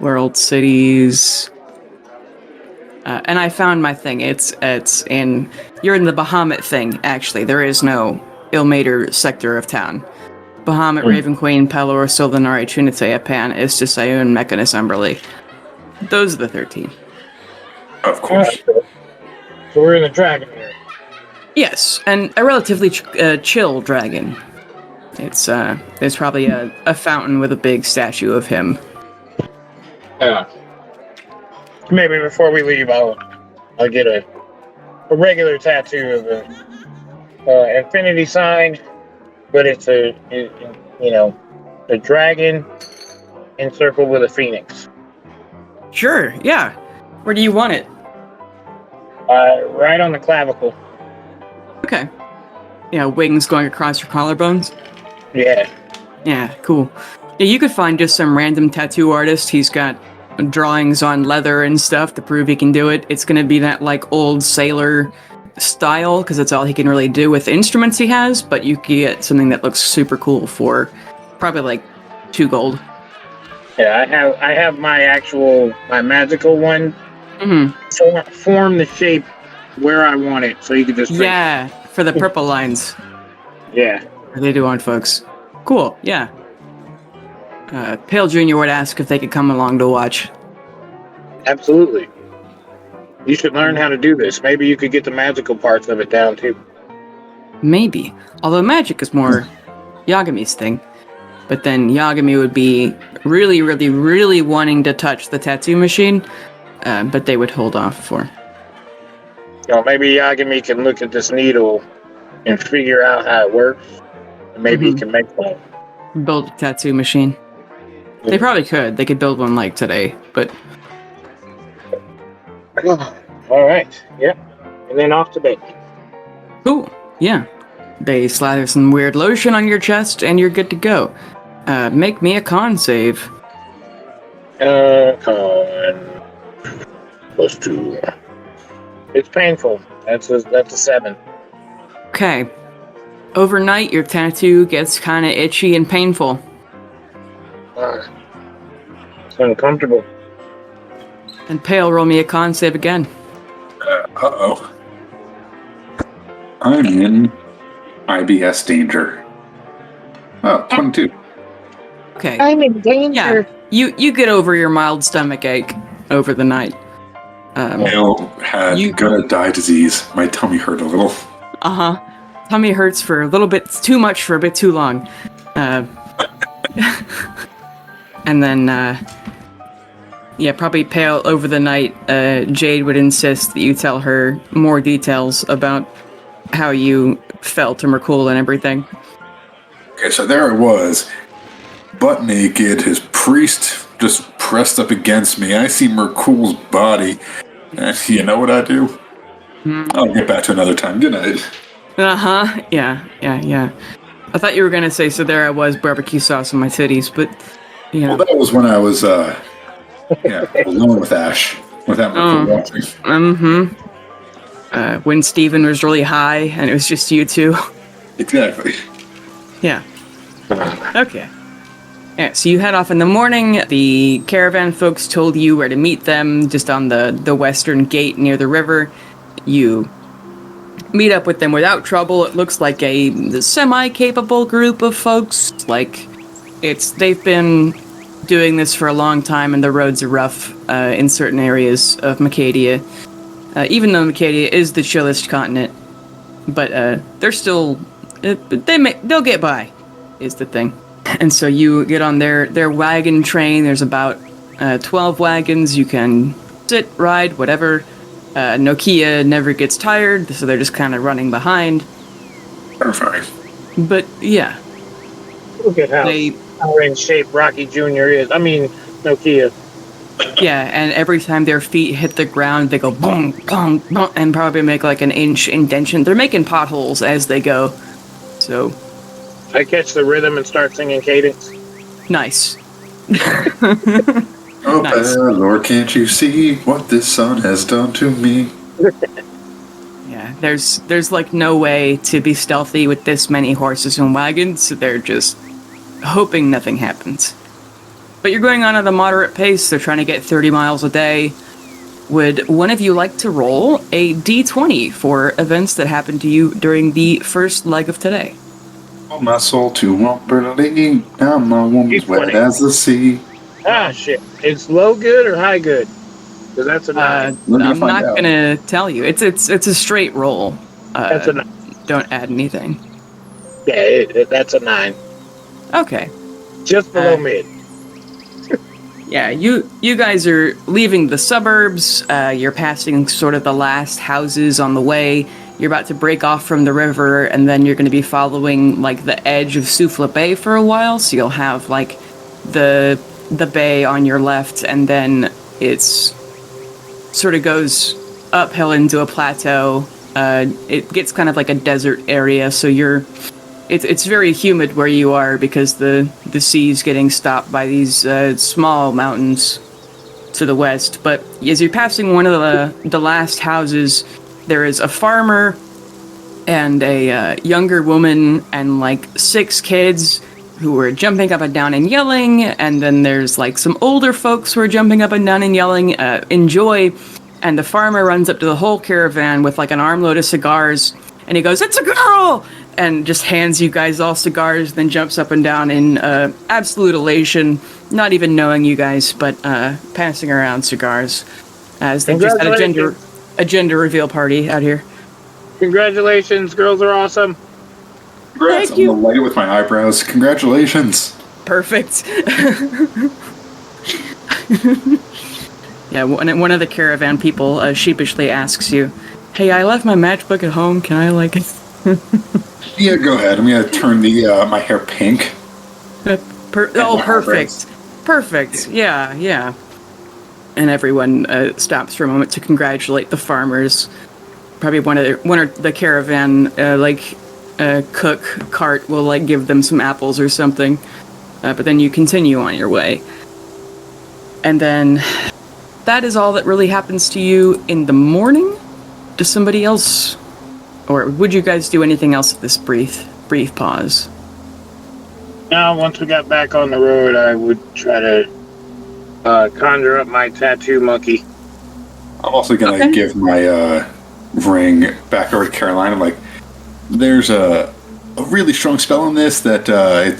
World cities. And I found my thing. It's in... You're in the Bahamut thing, actually. There is no Ilmater sector of town. Bahamut, Raven Queen, Pelor, Sylvanari, Trinitea, Pan, Istis, Ioun, Mechanus, Umberly. Those are the 13. Of course. So we're in the dragon here. Yes, and a relatively chill dragon. It's there's probably a fountain with a big statue of him. Yeah. Maybe before we leave, I'll get a regular tattoo of the infinity sign, but it's a dragon encircled with a phoenix. Sure, yeah. Where do you want it? Right on the clavicle. Okay. Yeah, wings going across your collarbones. Yeah. Yeah, cool. Yeah, you could find just some random tattoo artist. He's got drawings on leather and stuff to prove he can do it. It's gonna be that, like, old sailor style, because that's all he can really do with the instruments he has, but you can get something that looks super cool for probably, like, 2 gold. Yeah, I have my magical one. Mm-hmm. Form the shape where I want it, so you can just... Yeah, for the purple lines. Yeah. They do on folks. Cool, yeah. Pale Jr. would ask if they could come along to watch. Absolutely. You should learn how to do this. Maybe you could get the magical parts of it down, too. Maybe. Although magic is more Yagami's thing. But then Yagami would be really, really, really wanting to touch the tattoo machine, but they would hold off for. Maybe Yagami can look at this needle and figure out how it works. And maybe he can make one. Build a tattoo machine. They probably could. They could build one like today, but... Alright, yep. And then off to bed. Cool, yeah. They slather some weird lotion on your chest, and you're good to go. Make me a con save. Con... +2. It's painful. That's a 7. Okay. Overnight, your tattoo gets kind of itchy and painful. It's uncomfortable. And Pale, roll me a con save again. Uh-oh. I'm in IBS danger. Oh, 22. Okay. I'm in danger. Yeah, you get over your mild stomach ache over the night. Pale had gonna die disease. My tummy hurt a little. Uh-huh. Tummy hurts for a little bit too much for a bit too long. And then, probably Pale over the night, Jade would insist that you tell her more details about how you felt and were cool and everything. Okay, so there I was, butt naked, his priest just pressed up against me. I see Merkul's body, and you know what I do? I'll get back to another time. Good night. Uh-huh, yeah. I thought you were gonna say, so there I was, barbecue sauce on my titties, but, you know. Well, that was when I was, alone with Ash, without Merkul watching. When Steven was really high, and it was just you two. Exactly. Yeah. Okay. Yeah, so you head off in the morning. The caravan folks told you where to meet them, just on the western gate near the river. You meet up with them without trouble. It looks like a semi-capable group of folks. Like, they've been doing this for a long time, and the roads are rough in certain areas of Macadia. Even though Macadia is the chillest continent, but they're still they'll get by, is the thing. And so you get on their wagon train. There's about 12 wagons. You can sit, ride, whatever. Nokia never gets tired, so they're just kind of running behind. Perfect. But yeah, Look at how in shape Rocky Jr. is. I mean, Nokia. Yeah, and every time their feet hit the ground, they go boom, boom, boom, and probably make like an inch indentation. They're making potholes as they go. So I catch the rhythm and start singing cadence. nice. Oh, Nice. Lord, can't you see what this sun has done to me? Yeah, there's like no way to be stealthy with this many horses and wagons, so they're just hoping nothing happens. but you're going on at a moderate pace. They're trying to get 30 miles a day. Would one of you like to roll a d20 for events that happened to you during the first leg of today? Oh, my soul to Wumperly, now my woman's wet as the sea. Ah, shit. It's low good or high good? Because that's a 9. I'm not gonna tell you. It's a straight roll. That's a 9. Don't add anything. Yeah, that's a 9. Okay. Just below mid. Yeah, you guys are leaving the suburbs. You're passing sort of the last houses on the way. You're about to break off from the river, and then you're going to be following like the edge of Souffle Bay for a while. So you'll have like the bay on your left, and then it's sort of goes uphill into a plateau. It gets kind of like a desert area, so it's very humid where you are because the sea's getting stopped by these small mountains to the west. But as you're passing one of the last houses, there is a farmer and a younger woman and like 6 kids who are jumping up and down and yelling. And then there's like some older folks who are jumping up and down and yelling, enjoy. And the farmer runs up to the whole caravan with like an armload of cigars, and he goes, "It's a girl!" and just hands you guys all cigars, then jumps up and down in absolute elation, not even knowing you guys, but passing around cigars, as they just had a gender reveal party out here. Congratulations, girls are awesome. Congrats, Thank you. I'm gonna light it with my eyebrows. Congratulations. Perfect. Yeah, one of the caravan people sheepishly asks you, "Hey, I left my matchbook at home. Can I like it?" Yeah, go ahead. I'm gonna turn my hair pink. Perfect. Perfect. Yeah. And everyone stops for a moment to congratulate the farmers. Probably one of the caravan cook cart will like give them some apples or something. But then you continue on your way. And then that is all that really happens to you in the morning. Does somebody else, or would you guys do anything else at this brief pause? Now, once we got back on the road, I would try to conjure up my tattoo monkey. I'm also gonna give my ring back over to Caroline. I'm like, there's a really strong spell in this that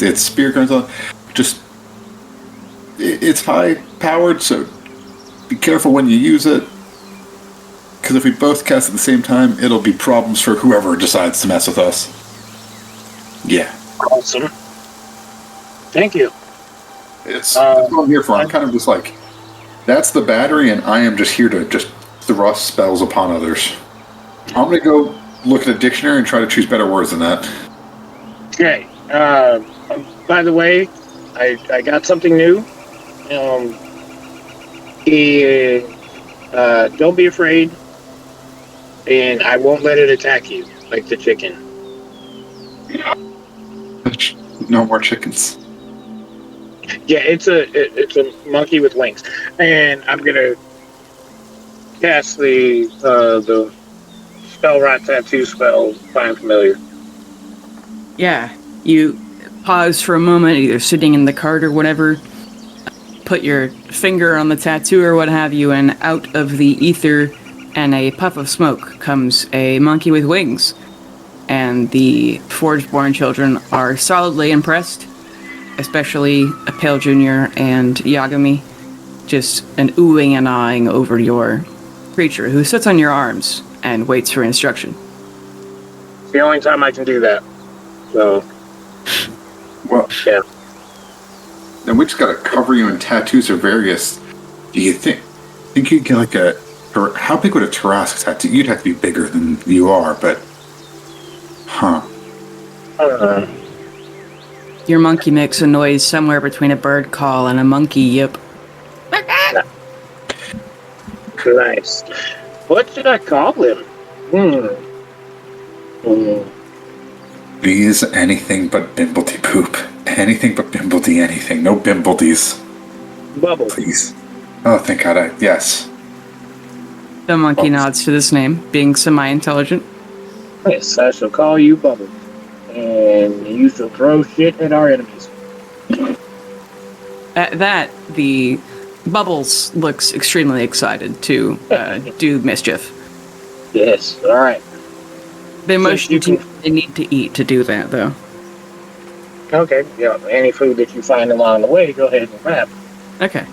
it's spirit guns on. Just it's high powered, so be careful when you use it. Because if we both cast at the same time, it'll be problems for whoever decides to mess with us. Yeah. Awesome. Thank you. It's what I'm here for. I'm kind of just like, that's the battery, and I am just here to just thrust spells upon others. I'm going to go look at a dictionary and try to choose better words than that. Okay. By the way, I got something new. Don't be afraid, and I won't let it attack you like the chicken. No more chickens. Yeah, it's a monkey with wings, and I'm gonna cast the spell rot tattoo spell. Find familiar. Yeah, you pause for a moment, either sitting in the cart or whatever, put your finger on the tattoo or what have you, and out of the ether and a puff of smoke comes a monkey with wings. And the Forgeborn children are solidly impressed, especially Pale Jr. and Yagami, just an oohing and ahhing over your creature who sits on your arms and waits for instruction. It's the only time I can do that. So, Well, yeah. then we just gotta cover you in tattoos of various. Do you think you'd get like a? How big would a Tarrasque tattoo? You'd have to be bigger than you are, but. Huh. Your monkey makes a noise somewhere between a bird call and a monkey yip. Nice. What should I call him? These anything but Bimbledy poop. Anything but Bimbledy anything. No Bimbledies. Bubble. Please. Oh, thank God. Yes. The monkey nods to this name, being semi-intelligent. Yes, I shall call you Bubble. And you shall throw shit at our enemies. At that, the Bubbles looks extremely excited to do mischief. Yes. All right. They motion you to can- they need to eat to do that, though. Okay. Yeah. Any food that you find along the way, go ahead and grab. Okay.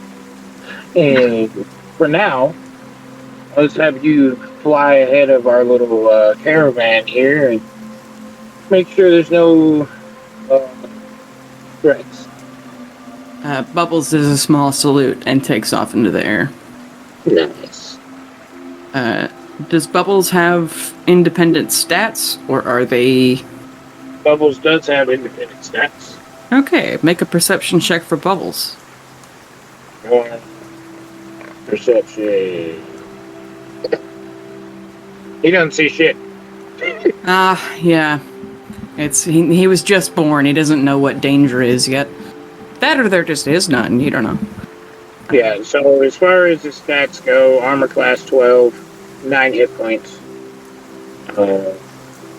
And for now, let's have you fly ahead of our little caravan here and make sure there's no threats. Bubbles does a small salute and takes off into the air. Nice. Does Bubbles have independent stats, or are they... Bubbles does have independent stats. Okay, make a perception check for Bubbles. Perception. He doesn't see shit. Yeah. He was just born, he doesn't know what danger is yet. That or there just is none, you don't know. Yeah, so as far as the stats go, armor class 12, 9 hit points.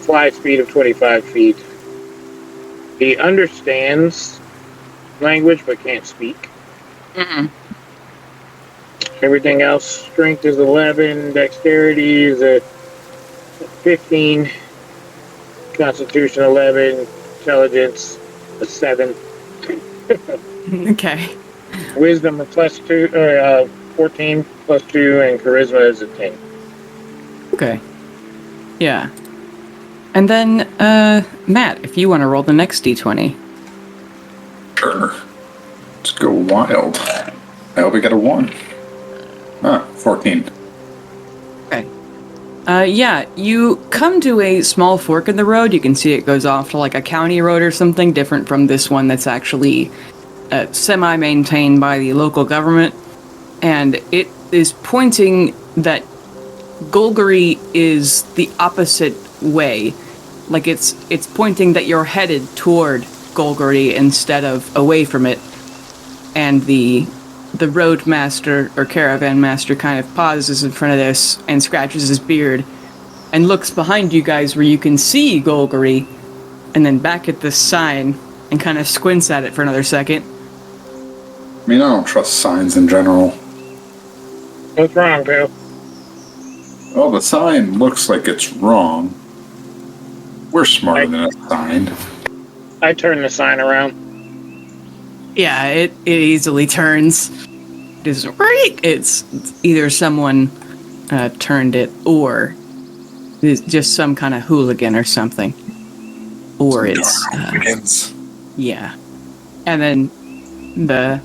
Fly speed of 25 feet. He understands language but can't speak. Mm-mm. Everything else, strength is 11, dexterity is a 15, constitution 11, intelligence a 7, Okay. wisdom a plus 2, 14 plus 2, and charisma is a 10. Okay. Yeah. And then, Matt, if you want to roll the next d20. Sure. Let's go wild. I hope we got a 1. 14. Okay. Yeah, you come to a small fork in the road. You can see it goes off to like a county road or something different from this one that's actually semi-maintained by the local government. And it is pointing that Golgari is the opposite way. Like it's pointing that you're headed toward Golgari instead of away from it. And the road master or caravan master kind of pauses in front of this and scratches his beard and looks behind you guys where you can see Golgari, and then back at this sign and kind of squints at it for another second. I mean, I don't trust signs in general. What's wrong, Bill? Well, the sign looks like it's wrong. We're smarter than a sign. I turn the sign around. Yeah, it easily turns. It's either someone turned it, or it's just some kind of hooligan or something. Or it's yeah. And then the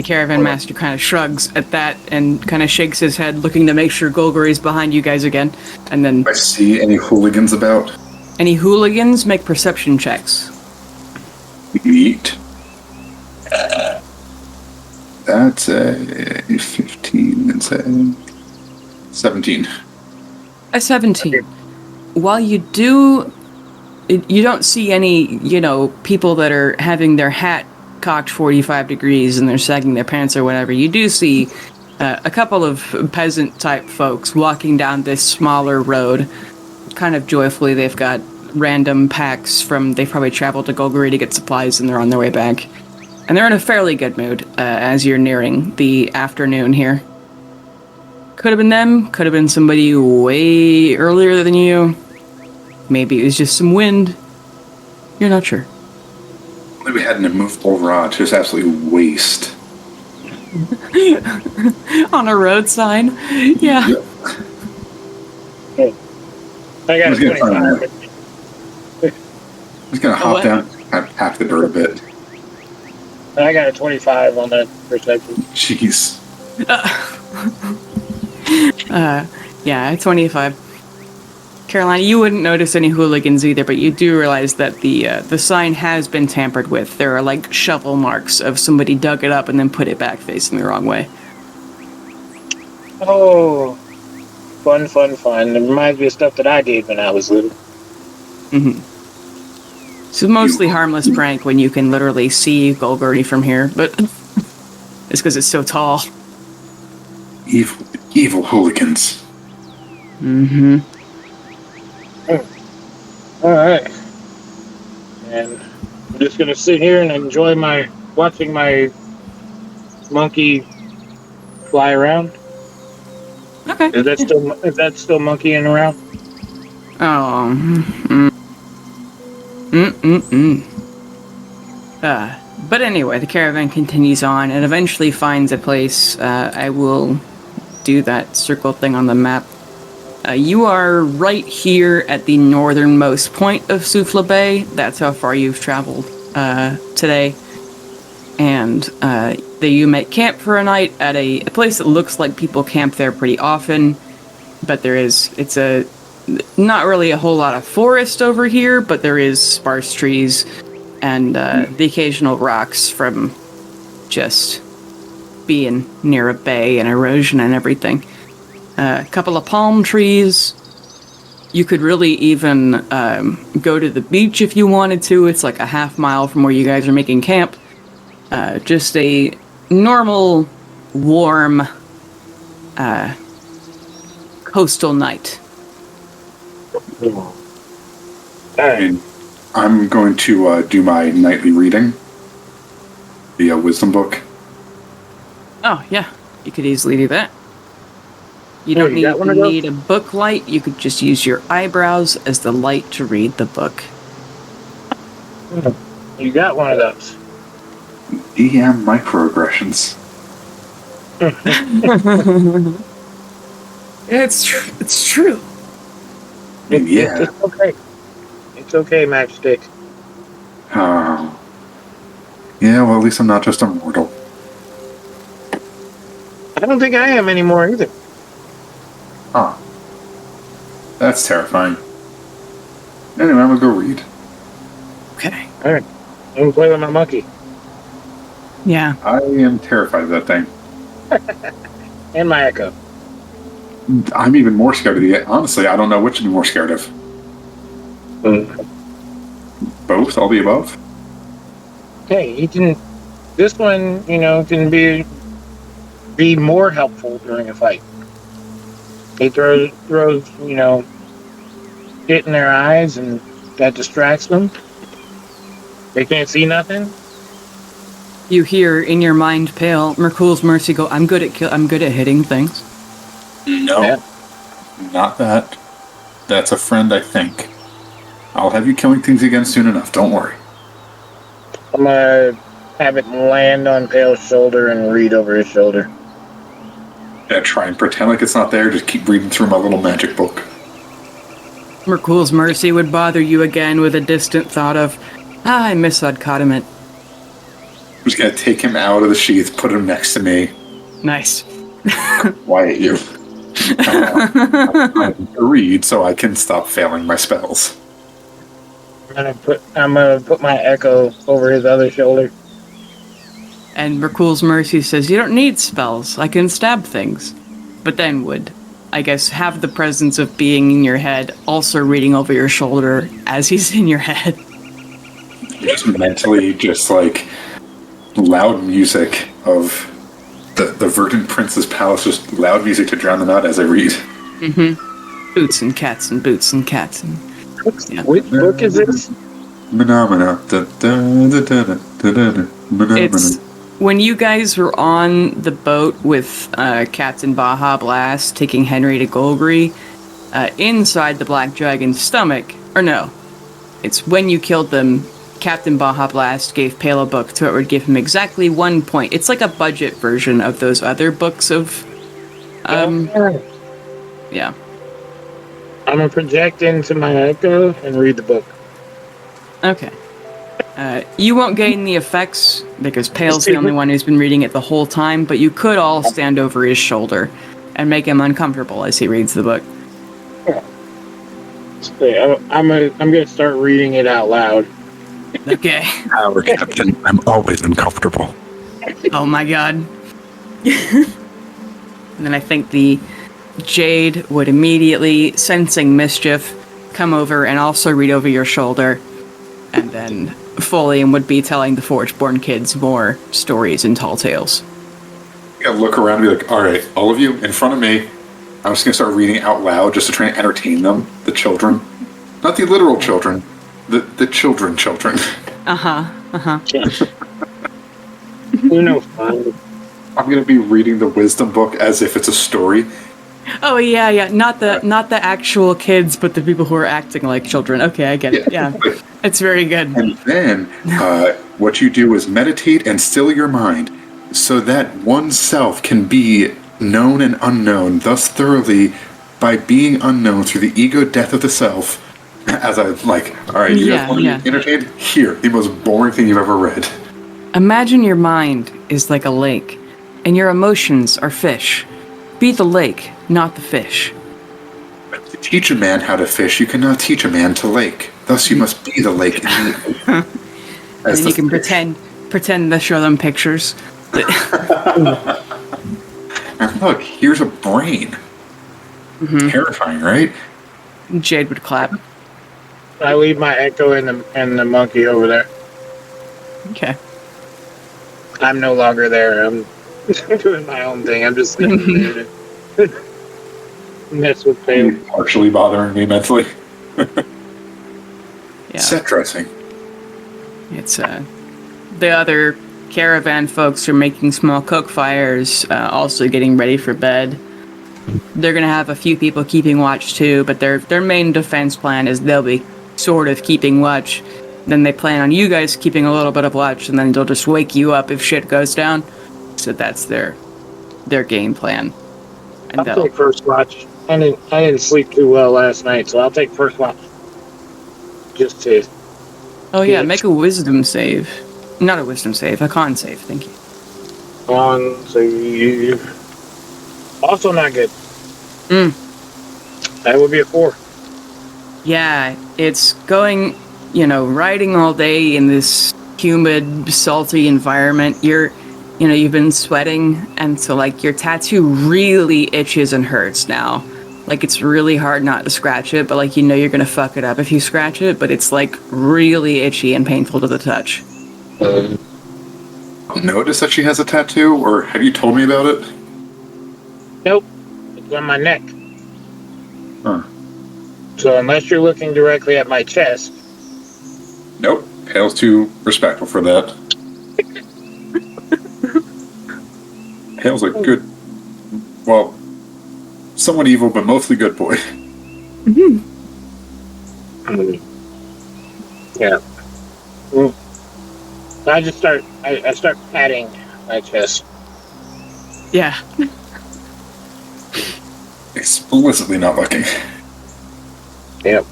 caravan master kind of shrugs at that and kind of shakes his head, looking to make sure Golgari's behind you guys again. And then, I see any hooligans about. any hooligans, make perception checks. Neat. That's a 15. It's a 17. A 17. While you don't see any, people that are having their hat cocked 45 degrees and they're sagging their pants or whatever. You do see a couple of peasant-type folks walking down this smaller road, kind of joyfully. They've got random packs they've probably traveled to Golgari to get supplies and they're on their way back. And they're in a fairly good mood as you're nearing the afternoon here. Could have been them, could have been somebody way earlier than you. Maybe it was just some wind. You're not sure. We had an immovable rod. Just absolutely waste. On a road sign? Yeah. Yep. I got a Who's gonna find 25. I'm just gonna hop what? down, hack the dirt a bit. I got a 25 on that perception. Jeez. Yeah, 25. Carolina, you wouldn't notice any hooligans either, but you do realize that the sign has been tampered with. There are like shovel marks of somebody dug it up and then put it back facing the wrong way. Oh, fun. It reminds me of stuff that I did when I was little. Mm-hmm. So mostly harmless prank when you can literally see Golgari from here, but it's because it's so tall. Evil hooligans. Mm-hmm. All right. And I'm just going to sit here and enjoy my watching my monkey fly around. Okay. Is that still monkeying around? Oh. But anyway, the caravan continues on and eventually finds a place. I will do that circle thing on the map. You are right here at the northernmost point of Souffle Bay. That's how far you've traveled today. And you might camp for a night at a place that looks like people camp there pretty often. But it's not really a whole lot of forest over here, but there is sparse trees and the occasional rocks from just being near a bay and erosion and everything. A couple of palm trees. You could really even go to the beach if you wanted to. It's like a half mile from where you guys are making camp. Just a normal, warm, coastal night. And I'm going to do my nightly reading. The wisdom book. Oh, yeah. You could easily do that. You don't need a book light. You could just use your eyebrows as the light to read the book. You got one of those. DM microaggressions. It's true. Yeah. It's okay. It's okay, Matchstick. Oh. Yeah, well, at least I'm not just a mortal. I don't think I am anymore either. Huh. That's terrifying. Anyway, I'm gonna go read. Okay. Alright. I'm gonna play with my monkey. Yeah. I am terrified of that thing. And my echo. I'm even more scared of the... Honestly, I don't know which to be more scared of. Both? All the above? Hey, he can... This one, can be more helpful during a fight. He throws, shit in their eyes, and that distracts them. They can't see nothing. You hear in your mind, Pale, Merkul's Mercy go, I'm good at hitting things. No. Yeah. Not that. That's a friend, I think. I'll have you killing things again soon enough, don't worry. I'm gonna have it land on Pale's shoulder and read over his shoulder. Yeah, try and pretend like it's not there, just keep reading through my little magic book. Merkul's Mercy would bother you again with a distant thought of, I miss Udcotiment. I'm just gonna take him out of the sheath, put him next to me. Nice. Quiet you. I need to read so I can stop failing my spells. I'm gonna put my echo over his other shoulder. And Merkul's Mercy says, you don't need spells. I can stab things. But then would, I guess, have the presence of being in your head, also reading over your shoulder as he's in your head. Just mentally, just like loud music of the Verdant Prince's palace, just loud music to drown them out as I read. Mm-hmm. Boots and cats and boots and cats and... Yeah. Which book is this? Phenomena. It's when you guys were on the boat with Captain Baja Blast taking Henry to Golgri, inside the Black Dragon's stomach, or no, it's when you killed them, Captain Baja Blast gave Pale a book to it would give him exactly 1 point. It's like a budget version of those other books of... yeah. I'm gonna project into my echo and read the book. Okay. You won't gain the effects, because Pale's the only one who's been reading it the whole time, but you could all stand over his shoulder and make him uncomfortable as he reads the book. Yeah. I'm gonna start reading it out loud. Okay. Our captain, I'm always uncomfortable. Oh my god. And then I think the Jade would immediately, sensing mischief, come over and also read over your shoulder. And then Folium would be telling the Forgeborn kids more stories and tall tales. I look around and be like, alright, all of you, in front of me, I'm just going to start reading out loud just to try and entertain them, the children. Not the literal children, the children. Uh-huh, uh-huh. You're no fun. I'm going to be reading the wisdom book as if it's a story. Oh yeah. Not the actual kids, but the people who are acting like children. Okay, I get it. Yeah, it's very good. And then what you do is meditate and still your mind so that oneself can be known and unknown, thus thoroughly by being unknown through the ego death of the self. As I like, all right, you guys want to be entertained? Here, the most boring thing you've ever read. Imagine your mind is like a lake, and your emotions are fish. Be the lake, not the fish. But to teach a man how to fish, you cannot teach a man to lake. Thus, you must be the lake. And then you can pretend to show them pictures. And look, here's a brain. Terrifying, right? Jade would clap. I leave my echo and the monkey over there. Okay. I'm no longer there. I'm doing my own thing. I'm just sitting there to mess with Pale. Partially bothering me mentally. Yeah. Set dressing. It's the other caravan folks are making small cook fires, also getting ready for bed. They're gonna have a few people keeping watch too, but their main defense plan is they'll be sort of keeping watch. Then they plan on you guys keeping a little bit of watch, and then they'll just wake you up if shit goes down. So that's their game plan. And I'll take first watch. I didn't sleep too well last night, so I'll take first watch. Just to. Oh yeah, make a wisdom save. Not a wisdom save, a con save. Thank you. On save. Also not good. That would be a 4. Yeah, it's going, riding all day in this humid, salty environment. You've been sweating, and so, your tattoo really itches and hurts now. It's really hard not to scratch it, but, you're gonna fuck it up if you scratch it, but it's, really itchy and painful to the touch. Notice that she has a tattoo, or have you told me about it? Nope. It's on my neck. Huh. So unless you're looking directly at my chest. Nope. Pale's too respectful for that. Pale's a good, somewhat evil, but mostly good boy. Yeah. I start patting my chest. Yeah. Explicitly not looking. Yep.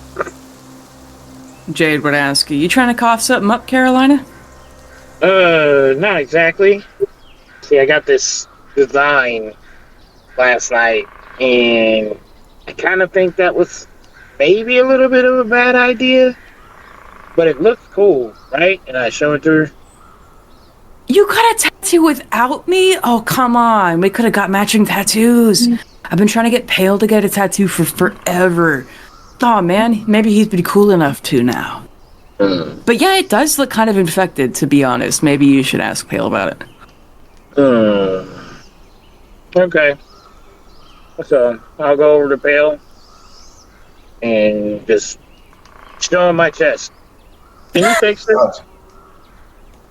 Jade would ask, you trying to cough something up, Carolina? Not exactly. See, I got this design last night, and I kind of think that was maybe a little bit of a bad idea, but it looks cool, right? And I show it to her. You got a tattoo without me? Oh, come on. We could have got matching tattoos. I've been trying to get Pale to get a tattoo for forever. Oh, man. Maybe he'd be cool enough to now. But yeah, it does look kind of infected, to be honest. Maybe you should ask Pale about it. Okay. So, I'll go over to Pale and just show him my chest. Can you fix this?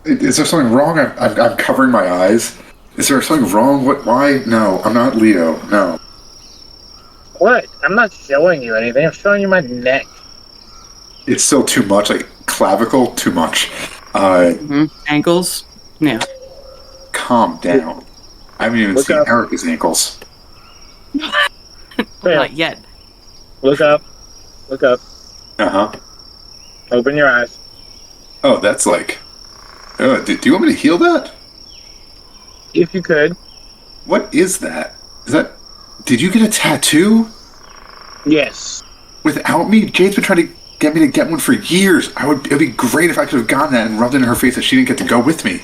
Is there something wrong? I'm covering my eyes. Is there something wrong? What? Why? No, I'm not Leo. No. What? I'm not showing you anything. I'm showing you my neck. It's still too much. Clavicle, too much. Ankles? Yeah. Calm down. I haven't even seen Erica's ankles. Not yet. Look up. Look up. Uh-huh. Open your eyes. Oh, that's do you want me to heal that? If you could. What is that? Did you get a tattoo? Yes. Without me? Jade's been trying to get me to get one for years. It'd be great if I could have gotten that and rubbed it in her face that she didn't get to go with me.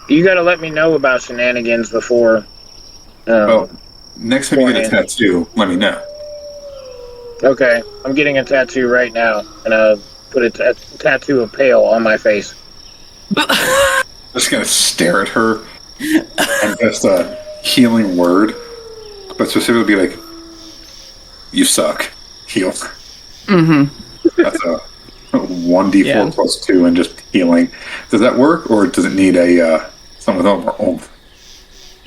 You gotta let me know about shenanigans before. Next time you get a tattoo, let me know. Okay, I'm getting a tattoo right now, and I'll put a tattoo of Pale on my face. Just gonna stare at her and just a healing word, but specifically be you suck. Heal. That's a 1d4 plus 2 and just healing. Does that work, or does it need a Some of them are old.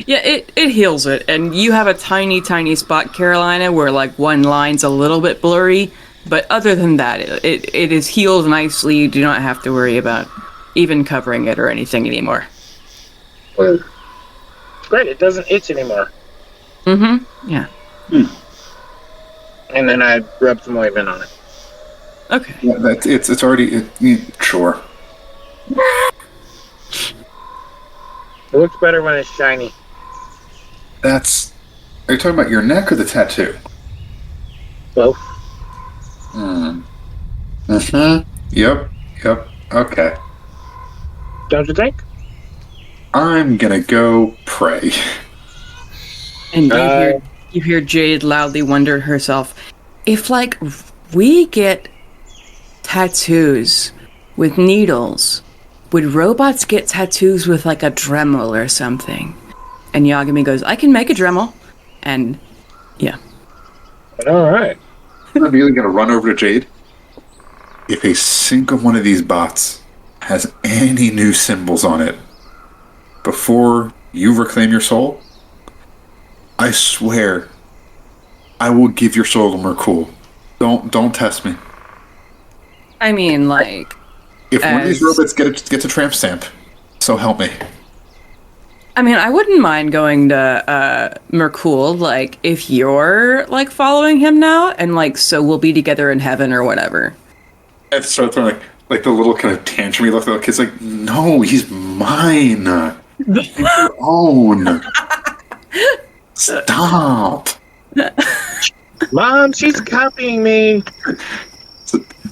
Yeah, it heals it, and you have a tiny spot, Carolina, where like one line's a little bit blurry, but other than that, it is healed nicely. You do not have to worry about even covering it or anything anymore. Well, great. It doesn't itch anymore. Mm-hmm. Yeah. And then I rub some ointment on it. Okay. Yeah, it's already sure. It looks better when it's shiny. That's. Are you talking about your neck or the tattoo? Both. Yep. Okay. Don't you think? I'm gonna go pray. And you hear Jade loudly wonder herself, if like we get tattoos with needles, would robots get tattoos with like a Dremel or something? And Yagami goes, I can make a Dremel. And yeah. All right. I'm immediately gonna run over to Jade. If a single one of these bots has any new symbols on it before you reclaim your soul, I swear I will give your soul to Merkul. Don't test me. I mean, like, If one of these robots gets a tramp stamp, so help me. I mean, I wouldn't mind going to Merkul, like, if you're, like, following him now, and, like, so we'll be together in heaven or whatever. And start throwing like the little kind of tantrum look at the kid's like, no, he's mine. He's your own. Stop. Mom, she's copying me.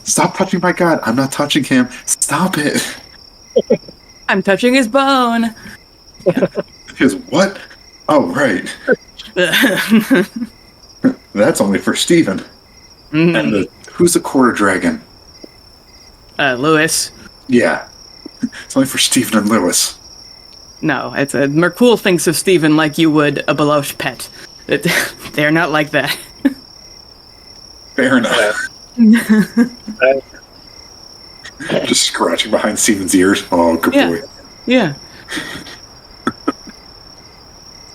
Stop touching my god. I'm not touching him. Stop it. I'm touching his bone. His what? Oh, right. That's only for Steven. And who's the quarter dragon? Lewis. Yeah. It's only for Steven and Lewis. No, it's a Merkul thinks of Steven like you would a beloved pet. They're not like that. Fair enough. Just scratching behind Steven's ears. Oh, good boy. Yeah.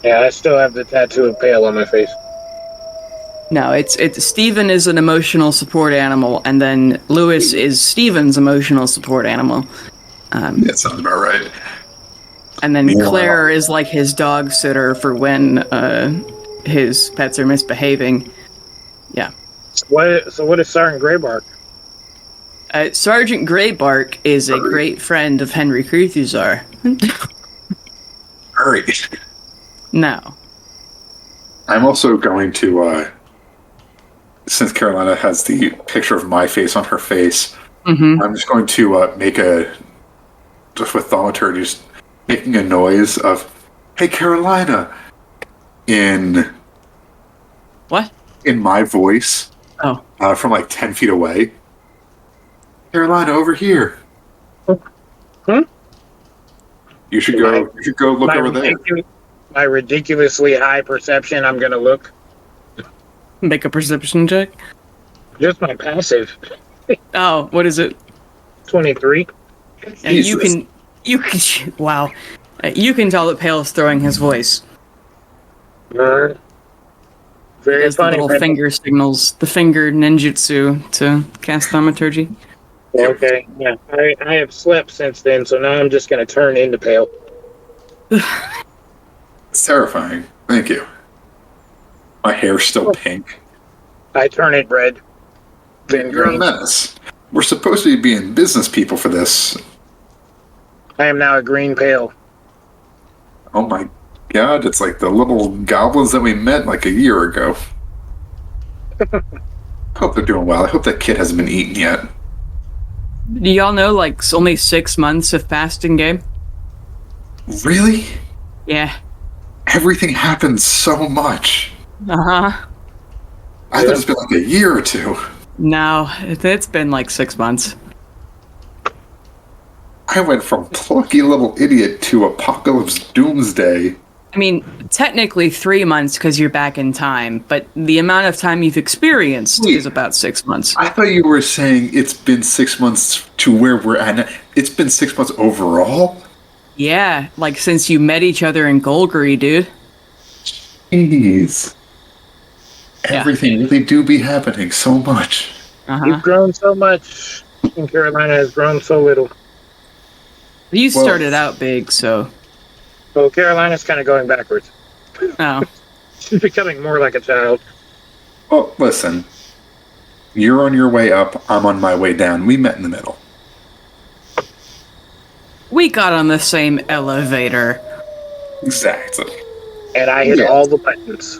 Yeah, I still have the tattoo of Pale on my face. No, it's Steven is an emotional support animal, and then Lewis is Steven's emotional support animal. That sounds about right. And then Claire is like his dog sitter for when his pets are misbehaving. Yeah. So what is Sergeant Greybark? Sergeant Greybark is a great friend of Henry Kruthuzar. Hurry. No. I'm also going to, since Carolina has the picture of my face on her face, I'm just going to make just with thaumaturgy, just making a noise of, hey, Carolina, in What? In my voice. Oh. From like 10 feet away. Carolina, over here. You should go look over there. My ridiculously high perception, I'm gonna look. Make a perception check. Just my passive. Oh, what is it? 23. And you can wow. You can tell that Pale is throwing his voice. Very Does the funny. little finger signals, the finger ninjutsu to cast thaumaturgy. Okay, yeah. I have slept since then, so now I'm just gonna turn into Pale. It's terrifying. Thank you. My hair's still pink. I turn it red. Then You're a green. menace. We're supposed to be being business people for this. I am now a green Pale. Oh my god, it's like the little goblins that we met like a year ago. Hope they're doing well. I hope that kid hasn't been eaten yet. Do y'all know, like, it's only 6 months have passed in game? Really? Yeah. Everything happens so much. Uh-huh. I thought it's been like a year or two. No, it's been like 6 months. I went from plucky little idiot to apocalypse doomsday. I mean, technically 3 months because you're back in time, but the amount of time you've experienced is about 6 months. I thought you were saying it's been 6 months to where we're at now. It's been 6 months overall? Yeah, like since you met each other in Golgari, dude. Jeez. Yeah. Everything really do be happening so much. You've grown so much, and Carolina has grown so little. You Well- started out big, so. So Carolina's kind of going backwards. Oh. She's becoming more like a child. Well, listen. You're on your way up. I'm on my way down. We met in the middle. We got on the same elevator. Exactly. And I hit Yeah. all the buttons.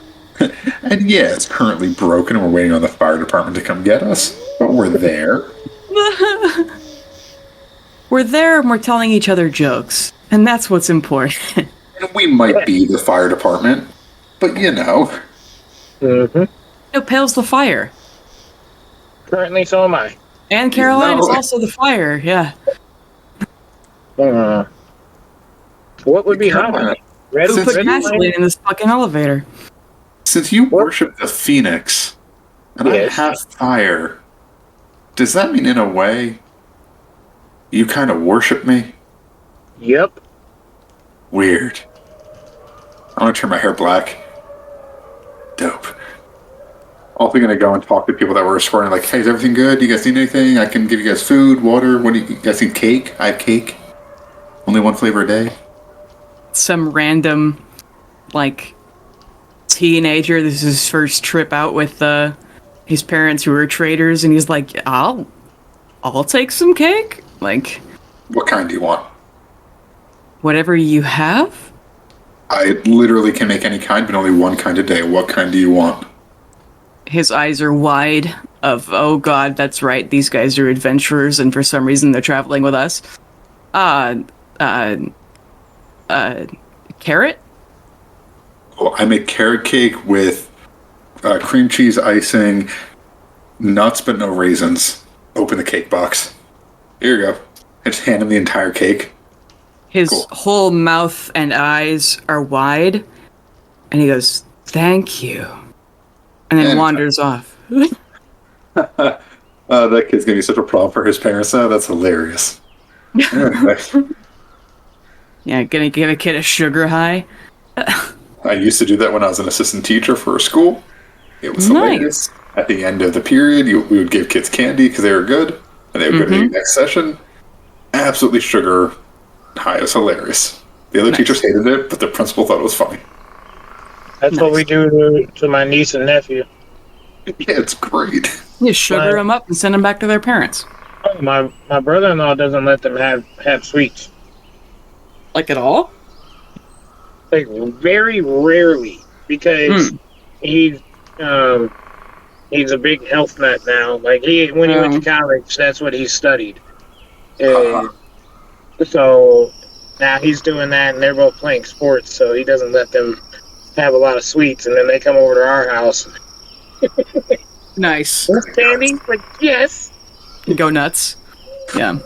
And yeah, it's currently broken and we're waiting on the fire department to come get us. But we're there. We're there and we're telling each other jokes. And that's what's important. And we might be the fire department. But you know. Mm-hmm. It pales the fire. Currently, so am I. And Caroline is No. also the fire, yeah. What would be Carolina, hot? Red, Who Since put red gasoline flame? in this fucking elevator? Since you What? worship the Phoenix, and Yes. I have fire, does that mean in a way you kind of worship me? Yep. Weird. I'm gonna turn my hair black. Dope. Also gonna go and talk to people that were escorting, like, hey, is everything good? Do you guys need anything? I can give you guys food, water. What do you guys need? Cake? I have cake. Only one flavor a day. Some random, like, teenager. This is his first trip out with his parents who are traders, and he's like, I'll take some cake. Like, What kind do you want? whatever you have? I literally can make any kind, but only one kind a day. What kind do you want? His eyes are wide of, oh god, that's right, these guys are adventurers, and for some reason they're traveling with us. Carrot? Well, I make carrot cake with cream cheese icing, nuts but no raisins. Open the cake box. Here you go. I just hand him the entire cake. His Cool. whole mouth and eyes are wide, and he goes, thank you. And then Anytime. wanders off. That kid's gonna be such a problem for his parents. That's hilarious. Anyway, Yeah, gonna give a kid a sugar high. I used to do that when I was an assistant teacher for a school. It was Nice. hilarious. At the end of the period, we would give kids candy because they were good, and they would go to the next session. Absolutely sugar high. It was hilarious. The other Nice. teachers hated it, but the principal thought it was funny. That's what we do to my niece and nephew. Yeah, it's great. You sugar Right. them up and send them back to their parents. Oh, my brother-in-law doesn't let them have sweets. Like at all? Like very rarely, because he's a big health nut now. Like when he went to college, that's what he studied. And so now he's doing that, and they're both playing sports, so he doesn't let them have a lot of sweets. And then they come over to our house. Nice. Candy? Like, yes. Go nuts. Yeah.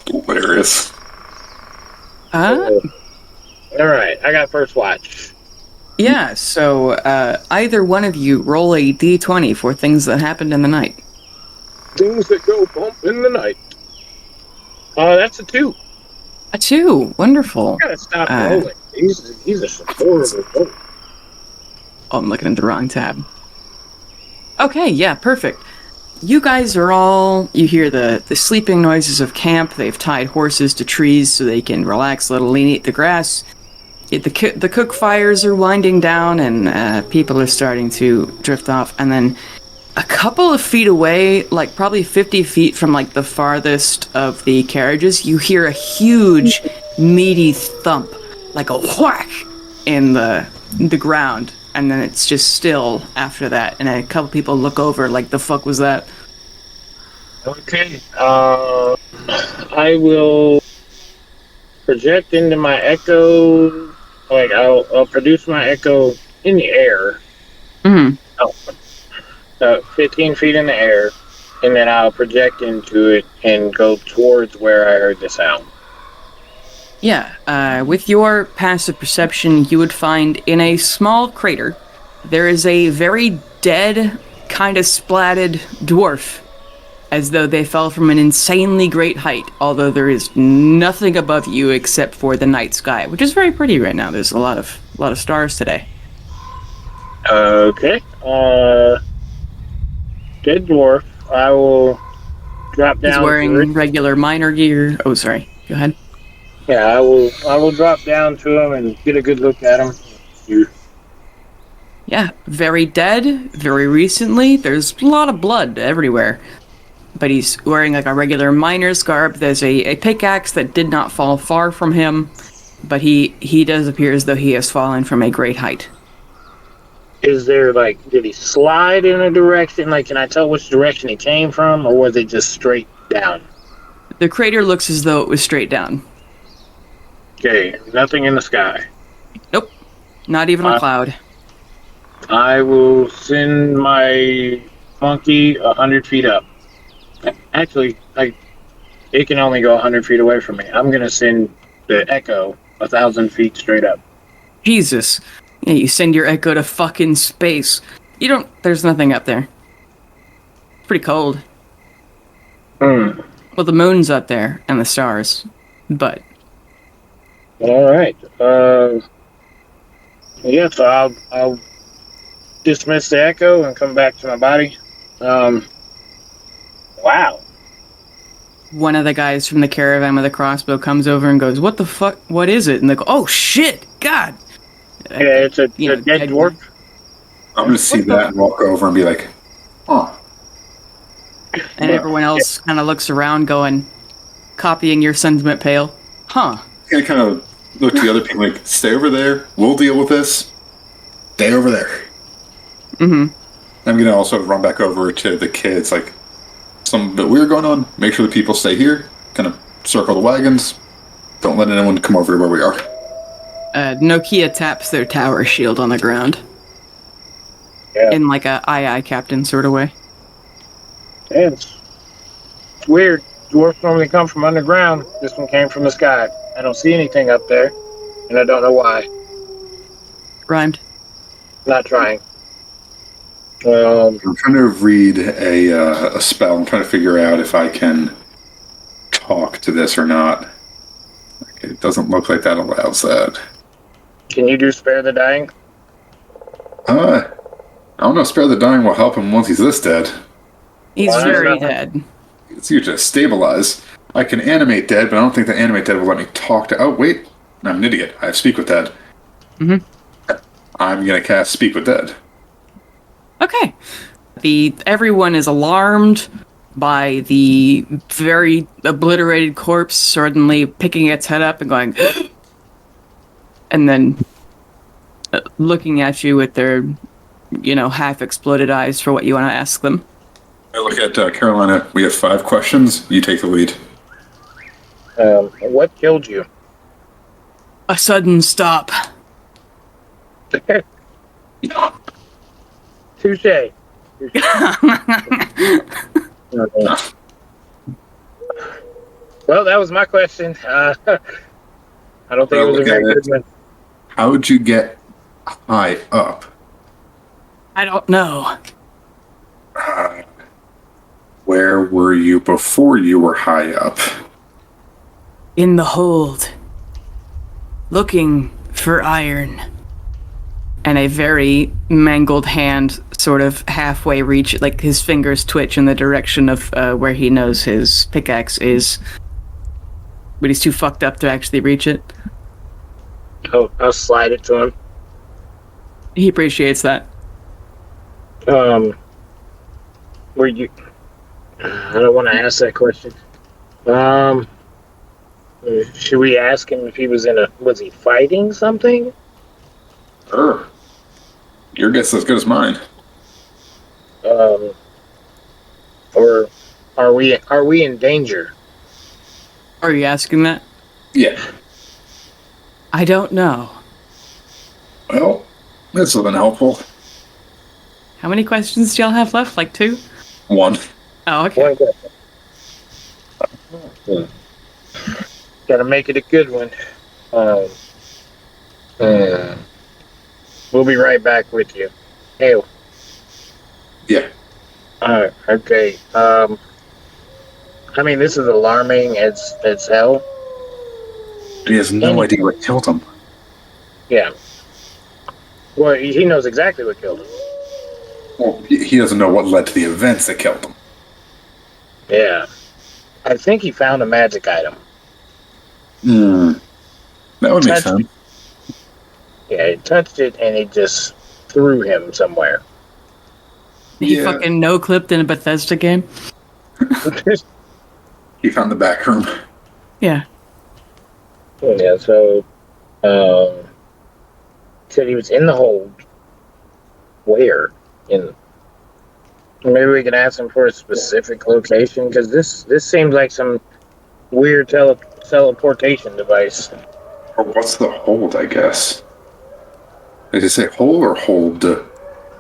Hilarious. All right, I got first watch. Yeah, so either one of you roll a d20 for things that happened in the night. Things that go bump in the night. That's a 2. A 2. Wonderful. I gotta stop rolling. He's a horrible roller. Oh, I'm looking at the wrong tab. Okay, yeah, perfect. You guys are all... You hear the sleeping noises of camp. They've tied horses to trees so they can relax, let Aline eat the grass. The cook fires are winding down, and people are starting to drift off. And then a couple of feet away, like probably 50 feet from like the farthest of the carriages, you hear a huge, meaty thump, like a whack in the ground. And then it's just still after that. And a couple people look over like, the fuck was that? Okay. I will project into my echo. Like I'll produce my echo in the air. Mm-hmm. 15 feet in the air, and then I'll project into it and go towards where I heard the sound. Yeah, with your passive perception, you would find in a small crater, there is a very dead, kind of splatted dwarf as though they fell from an insanely great height, although there is nothing above you except for the night sky, which is very pretty right now. There's a lot of stars today. Okay. Dead dwarf. I will drop down. He's wearing regular miner gear. Oh, sorry. Go ahead. Yeah, I will drop down to him and get a good look at him. Yeah, very dead, very recently. There's a lot of blood everywhere. But he's wearing like a regular miner's garb. There's a pickaxe that did not fall far from him, but he does appear as though he has fallen from a great height. Is there, like, did he slide in a direction? Like, can I tell which direction he came from, or was it just straight down? The crater looks as though it was straight down. Okay, nothing in the sky. Nope, not even a cloud. I will send my monkey 100 feet up. Actually, it can only go 100 feet away from me. I'm going to send the echo 1,000 feet straight up. Jesus. Yeah, you send your echo to fucking space. There's nothing up there. It's pretty cold. Well, the moon's up there, and the stars. But. Alright. Yeah, so I'll dismiss the echo and come back to my body. Wow. One of the guys from the caravan with a crossbow comes over and goes, "What the fuck? What is it?" And they go, "Oh shit, God!" Yeah, it's a dead dwarf. I'm gonna see that and walk over and be like, "Huh." And everyone else kind of looks around, going, copying your sentiment, Pale. Huh? I kind of look to the other people like, "Stay over there. We'll deal with this. Stay over there." Mm-hmm. I'm gonna also run back over to the kids, like, something a bit weird going on. Make sure the people stay here. Kind of circle the wagons. Don't let anyone come over to where we are. Nokia taps their tower shield on the ground. Yeah. In like a aye captain sort of way. Yeah, it's weird. Dwarfs normally come from underground. This one came from the sky. I don't see anything up there, and I don't know why. Rhymed. Not trying. I'm trying to read a spell. I'm trying to figure out if I can talk to this or not. It doesn't look like that allows that. Can you do Spare the Dying? I don't know. Spare the Dying will help him once he's this dead. He's very dead. It's you to stabilize. I can animate dead, but I don't think the animate dead will let me talk to... Oh, wait. I'm an idiot. I have Speak with Dead. Mm-hmm. I'm going to cast Speak with Dead. Okay. Everyone is alarmed by the very obliterated corpse suddenly picking its head up and going... and then looking at you with their, half-exploded eyes for what you want to ask them. I look at Carolina. We have 5 questions. You take the lead. What killed you? A sudden stop. Touche. Well, that was my question. I don't think it was a very good one. How would you get high up? I don't know. Where were you before you were high up? In the hold. Looking for iron. And a very mangled hand sort of halfway reach, like his fingers twitch in the direction of where he knows his pickaxe is. But he's too fucked up to actually reach it. Oh, I'll slide it to him. He appreciates that. Were you... I don't want to ask that question. Should we ask him if he was was he fighting something? Sure. Your guess is as good as mine. Or are we in danger? Are you asking that? Yeah. I don't know. Well, this has been helpful. How many questions do y'all have left? Like 2? 1. Oh, okay. One question. Gotta make it a good one. We'll be right back with you. Hey. Yeah. Okay. I mean, this is alarming as hell. He has no idea what killed him. Yeah. Well, he knows exactly what killed him. Well, he doesn't know what led to the events that killed him. Yeah. I think he found a magic item. That would make sense. Yeah, he touched it and it just threw him somewhere. He fucking no-clipped in a Bethesda game. He found the back room. Yeah. Yeah, so said he was in the hold. Where? Maybe we can ask him for a specific location, because this seems like some weird teleportation device. Or what's the hold, I guess? Did you say hold or hold?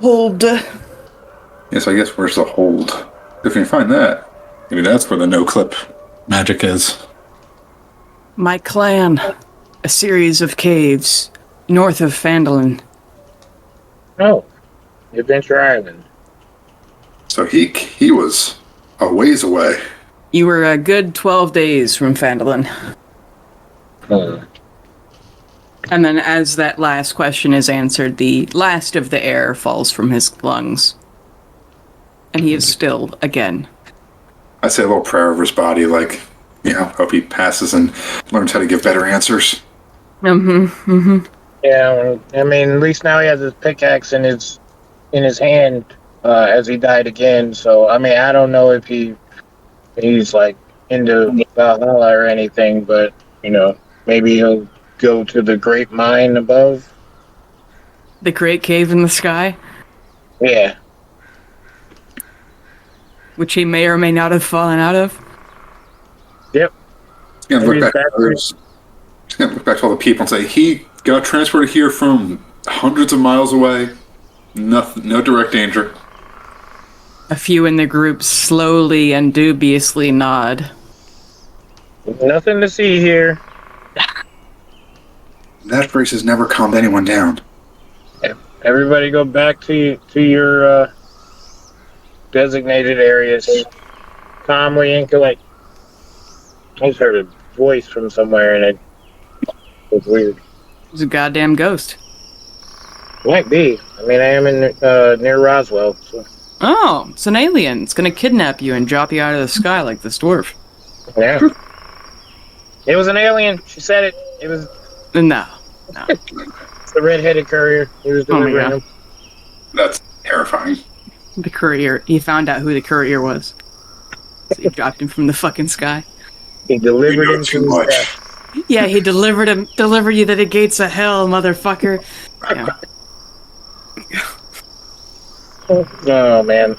Hold. Yes, I guess where's the hold? If we can find that, maybe that's where the no-clip magic is. My clan. A series of caves north of Phandalin. Oh, Adventure Island. So he was a ways away. You were a good 12 days from Phandalin. And then as that last question is answered, the last of the air falls from his lungs. And he is still again. I say a little prayer over his body, like, hope he passes and learns how to give better answers. Yeah, I mean, at least now he has his pickaxe in his hand as he died again. So, I mean, I don't know if he's like into Valhalla or anything, but maybe he'll go to the great mine above. The great cave in the sky? Yeah. Which he may or may not have fallen out of? Yep. He's gonna look back to all the people and say, he got transported here from hundreds of miles away. No direct danger. A few in the group slowly and dubiously nod. Nothing to see here. That phrase has never calmed anyone down. Everybody go back to your designated areas. Calmly and collect. I just heard a voice from somewhere and it was weird. It's a goddamn ghost. Might be. I mean, I am in near Roswell. So. Oh, it's an alien. It's gonna kidnap you and drop you out of the sky like this dwarf. Yeah. It was an alien. She said it. It was... No. It's the red-headed courier. He was delivering him. That's terrifying. The courier. He found out who the courier was. So he dropped him from the fucking sky. He delivered him to his death. Yeah, he delivered you to the gates of hell, motherfucker. Yeah. Oh, man.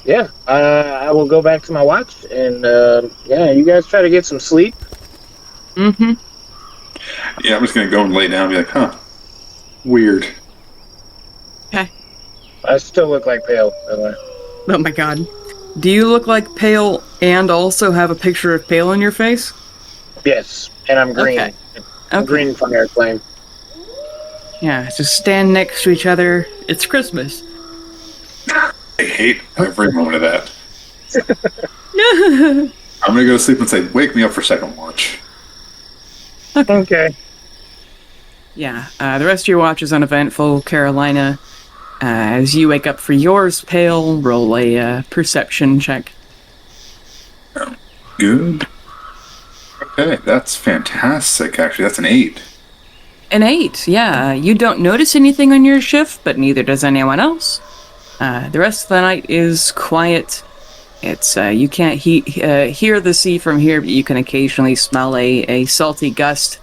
Yeah, I will go back to my watch, and, you guys try to get some sleep. Mm-hmm. Yeah, I'm just gonna go and lay down and be like, huh. Weird. Okay. I still look like Pale, by the way. Oh my god. Do you look like Pale and also have a picture of Pale on your face? Yes, and I'm green. Okay. I'm green from airplane. Yeah, just stand next to each other. It's Christmas. I hate every moment of that. I'm gonna go to sleep and say, wake me up for second watch. Okay. Yeah, the rest of your watch is uneventful, Carolina. As you wake up for yours, Pale, roll a perception check. Good. Okay, that's fantastic, actually. That's an 8. An 8, yeah. You don't notice anything on your shift, but neither does anyone else. The rest of the night is quiet. It's you can't hear the sea from here, but you can occasionally smell a salty gust.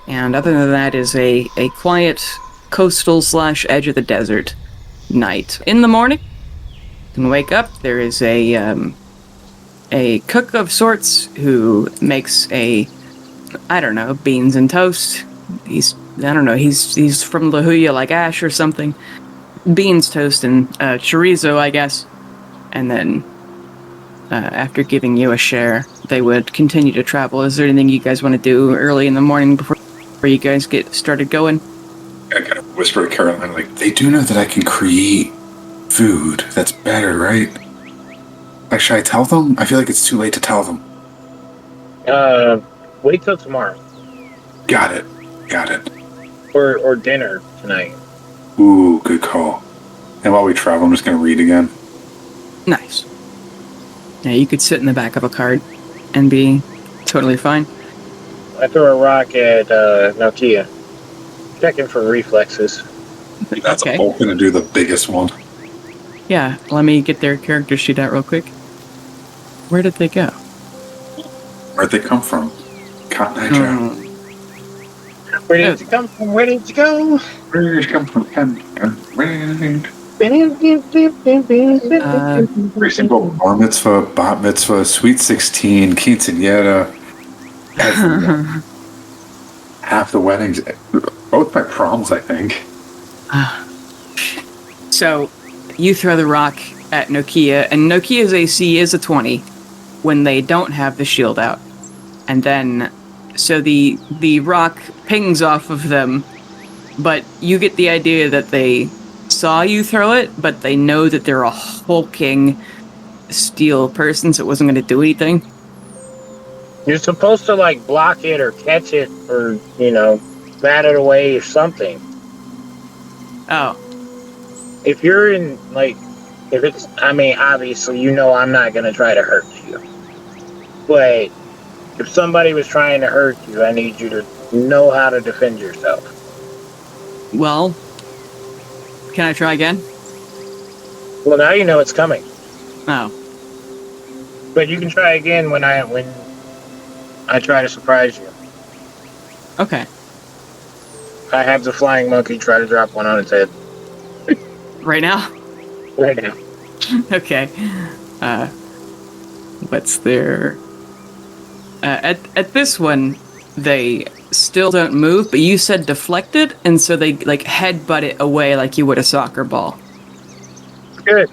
And other than that is a quiet coastal / edge of the desert night. In the morning, you can wake up. There is a cook of sorts who makes beans and toast. He's from La Jolla, like Ash or something. Beans, toast, and chorizo, I guess. And then, after giving you a share, they would continue to travel. Is there anything you guys want to do early in the morning before you guys get started going? I kind of whisper to Caroline, like, they do know that I can create food that's better, right? Like, should I tell them? I feel like it's too late to tell them. Wait till tomorrow. Got it. Got it. Or dinner tonight. Ooh, good call. And while we travel, I'm just going to read again. Nice. Yeah, you could sit in the back of a cart and be totally fine. I throw a rock at Nokia. Checking for reflexes. That's Okay. all going to do the biggest one. Yeah, let me get their character sheet out real quick. Where did they go? Where'd they come from? Cotton Eye Joe. Where did you come from? Where did you go? Where did you come from? Every single bar mitzvah, bat mitzvah, sweet 16, quinceañera, half the weddings, both my proms, I think. So, you throw the rock at Nokia, and Nokia's AC is a 20 when they don't have the shield out. And then, so the rock pings off of them, but you get the idea that they saw you throw it, but they know that they're a hulking steel person, so it wasn't going to do anything. You're supposed to, like, block it or catch it or, bat it away or something. Oh. If you're in, like, obviously, I'm not going to try to hurt you. But if somebody was trying to hurt you, I need you to know how to defend yourself. Well, can I try again? Well, now you know it's coming. Oh. But you can try again when I try to surprise you. Okay. I have the flying monkey try to drop one on its head. Right now? Right now. Okay. What's their... at this one, they still don't move, but you said deflected, and so they, like, headbutt it away like you would a soccer ball. Good.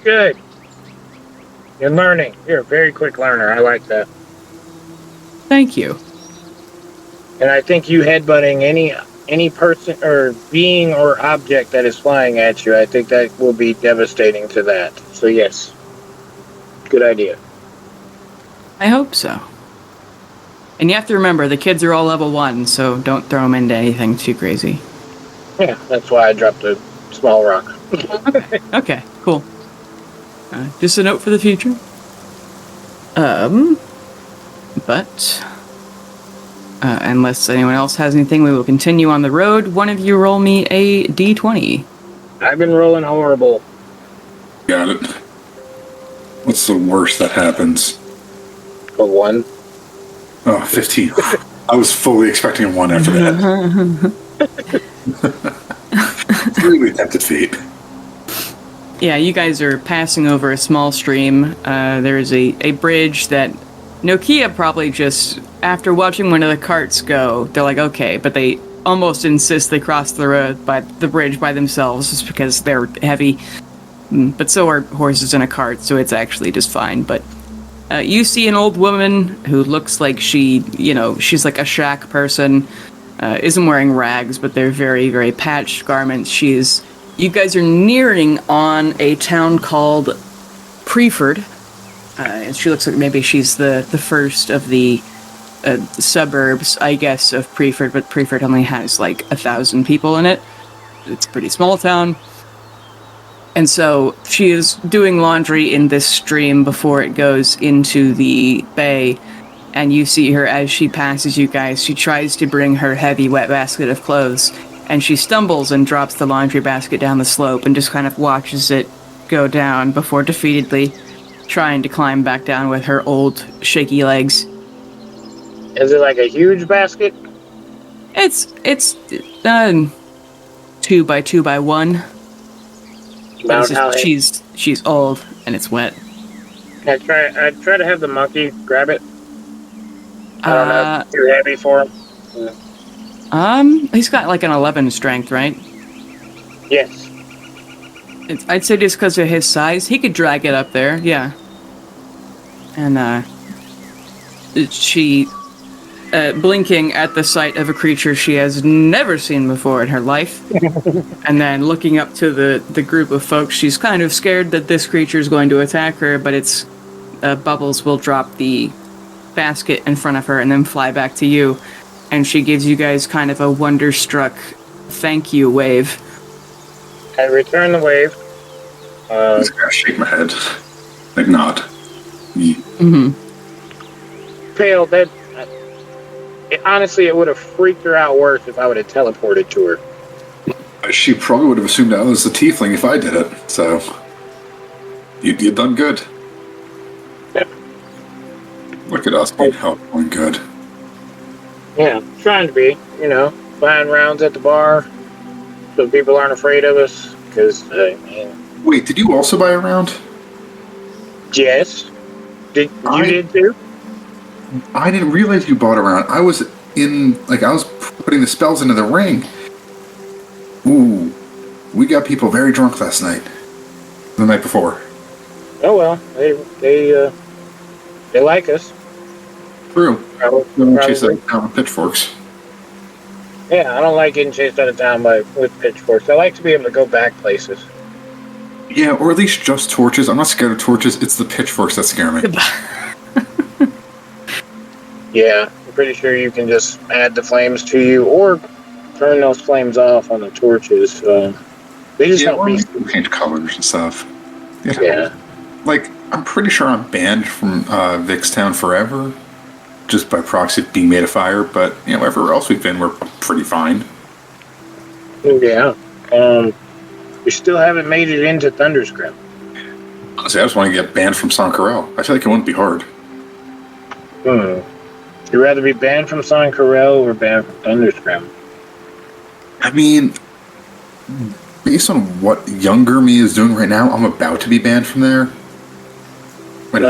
Good. You're learning. You're a very quick learner. I like that. Thank you. And I think you headbutting any person or being or object that is flying at you, I think that will be devastating to that. So yes. Good idea. I hope so. And you have to remember, the kids are all level 1, so don't throw them into anything too crazy. Yeah, that's why I dropped a small rock. Okay, cool. Just a note for the future. But unless anyone else has anything, we will continue on the road. One of you roll me a d20. I've been rolling horrible. Got it. What's the worst that happens? A 1. Oh, 15. I was fully expecting a 1 after that. Really tempted feet. Yeah, you guys are passing over a small stream. There's a bridge that Nokia probably just, after watching one of the carts go, they're like, okay, but they almost insist they cross the road by the bridge by themselves just because they're heavy. But so are horses in a cart, so it's actually just fine. But you see an old woman who looks like she's like a shack person, isn't wearing rags, but they're very, very patched garments. You guys are nearing on a town called Preford. And she looks like maybe she's the first of the suburbs, I guess, of Preford, but Preford only has like 1,000 people in it. It's a pretty small town. And so she is doing laundry in this stream before it goes into the bay, and you see her as she passes you guys. She tries to bring her heavy, wet basket of clothes, and she stumbles and drops the laundry basket down the slope and just kind of watches it go down before defeatedly trying to climb back down with her old, shaky legs. Is it like a huge basket? It's 2 by 2 by 1. About how She's old and it's wet. I try to have the monkey grab it. I don't know. Too heavy for him. He's got like an 11 strength, right? Yes. I'd say just because of his size, he could drag it up there, yeah. And, she blinking at the sight of a creature she has never seen before in her life. And then looking up to the group of folks, she's kind of scared that this creature is going to attack her, but it's Bubbles will drop the basket in front of her and then fly back to you. And she gives you guys kind of a wonderstruck thank you wave. I return the wave. I just gotta shake my head. Like, nod. Mm-hmm. Pale, honestly, it would have freaked her out worse if I would have teleported to her. She probably would have assumed I was the tiefling if I did it, so... You'd done good. Yep. Look at us being helpful and good. Yeah, trying to be, buying rounds at the bar so people aren't afraid of us, because, Wait, did you also buy a round? Yes. You did too? I didn't realize you bought a round. I was putting the spells into the ring. Ooh, we got people very drunk last night. The night before. Oh well, they like us. True. Probably. Chase them down with pitchforks. Yeah, I don't like getting chased out of town with pitchforks. I like to be able to go back places. Yeah, or at least just torches. I'm not scared of torches. It's the pitchforks that scare me. Yeah, I'm pretty sure you can just add the flames to you or turn those flames off on the torches. They just don't be... Change colors and stuff. Yeah. Like, I'm pretty sure I'm banned from Vixtown forever, just by proxy of being made of fire, but, everywhere else we've been, we're pretty fine. Yeah. We still haven't made it into Thunderscrim. Honestly, I just want to get banned from Sankarel. I feel like it wouldn't be hard. You'd rather be banned from Sankarel or banned from Thunderscrim? I mean, based on what younger me is doing right now, I'm about to be banned from there. Wait,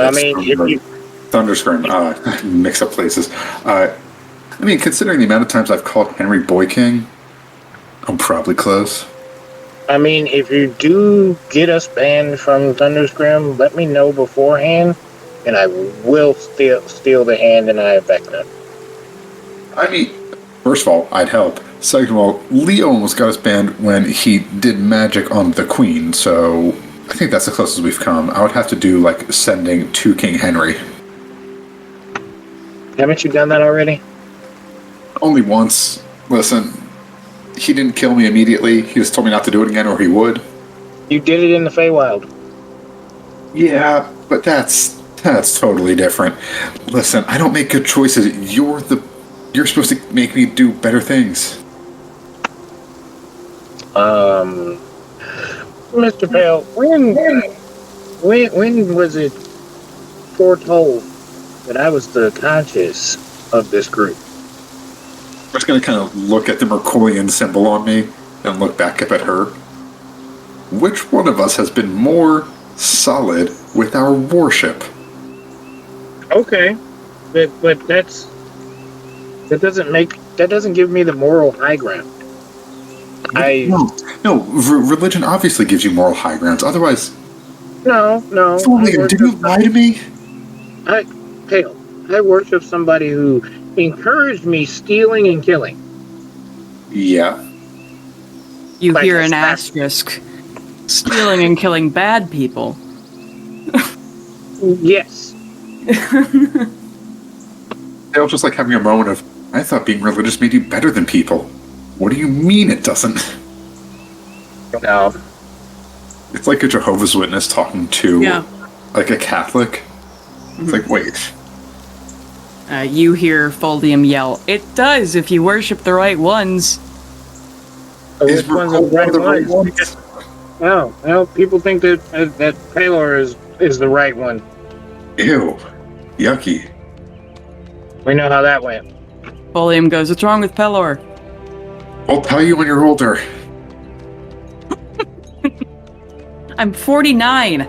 Thunderscrim, mix up places. Considering the amount of times I've called Henry Boy King, I'm probably close. If you do get us banned from Thunderscrim, let me know beforehand, and I will steal the hand and I affect them. First of all, I'd help. Second of all, Leo almost got us banned when he did magic on the Queen, so I think that's the closest we've come. I would have to do, sending to King Henry. Haven't you done that already? Only once. Listen, he didn't kill me immediately. He just told me not to do it again, or he would. You did it in the Feywild. Yeah, but that's totally different. Listen, I don't make good choices. You're supposed to make me do better things. Mr. Pale, when was it foretold that I was the conscious of this group? I'm just going to kind of look at the Mercurian symbol on me and look back up at her. Which one of us has been more solid with our worship? Okay, but that doesn't give me the moral high ground. No, religion obviously gives you moral high grounds. Otherwise, no. Did you lie to me? Pale, I worship somebody who encouraged me stealing and killing. Yeah. You hear an asterisk. Stealing and killing bad people. Yes. They'll just having a moment of, I thought being religious made you better than people. What do you mean it doesn't? No. It's like a Jehovah's Witness talking to a Catholic. It's wait. You hear Foldium yell, "It does if you worship the right ones." Which one's the right ones? No, well, people think that Palor is the right one. Ew. Yucky. We know how that went. Foldium goes, "What's wrong with Pelor?" I'll tell you when you're older. I'm 49.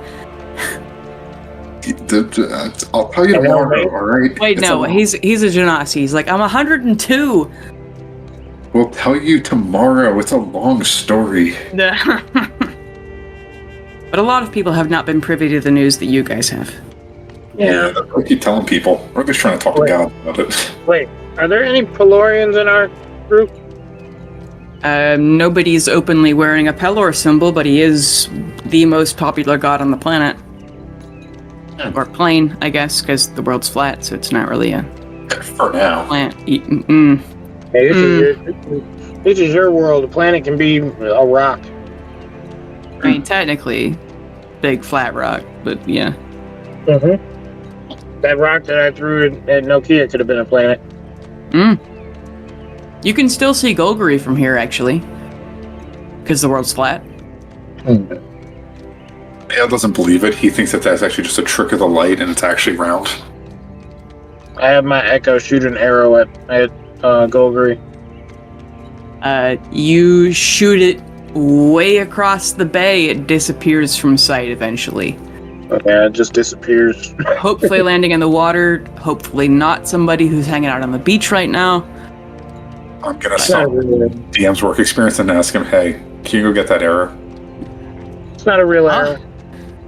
I'll tell you tomorrow, alright? Wait, no, he's a Genasi. He's like, I'm 102. We'll tell you tomorrow. It's a long story. But a lot of people have not been privy to the news that you guys have. Yeah. I keep telling people. We're just trying to talk to God about it. Wait, Are there any Pelorians in our group? Nobody's openly wearing a Pelor symbol, but he is the most popular god on the planet. Or plane, I guess, because the world's flat, so it's not really a For now. planet. Hey, this is your world. The planet can be a rock. I mean, technically, big flat rock, but yeah. That rock that I threw at Nokia could have been a planet. You can still see Golgari from here, actually, because the world's flat. Hale doesn't believe it. He thinks that that's actually just a trick of the light and it's actually round. I have my Echo shoot an arrow at Golgari. You shoot it way across the bay, it disappears from sight eventually. Yeah, it just disappears. Hopefully landing in the water, hopefully not somebody who's hanging out on the beach right now. I'm gonna stop DM's work experience and ask him, hey, can you go get that arrow? It's not a real arrow.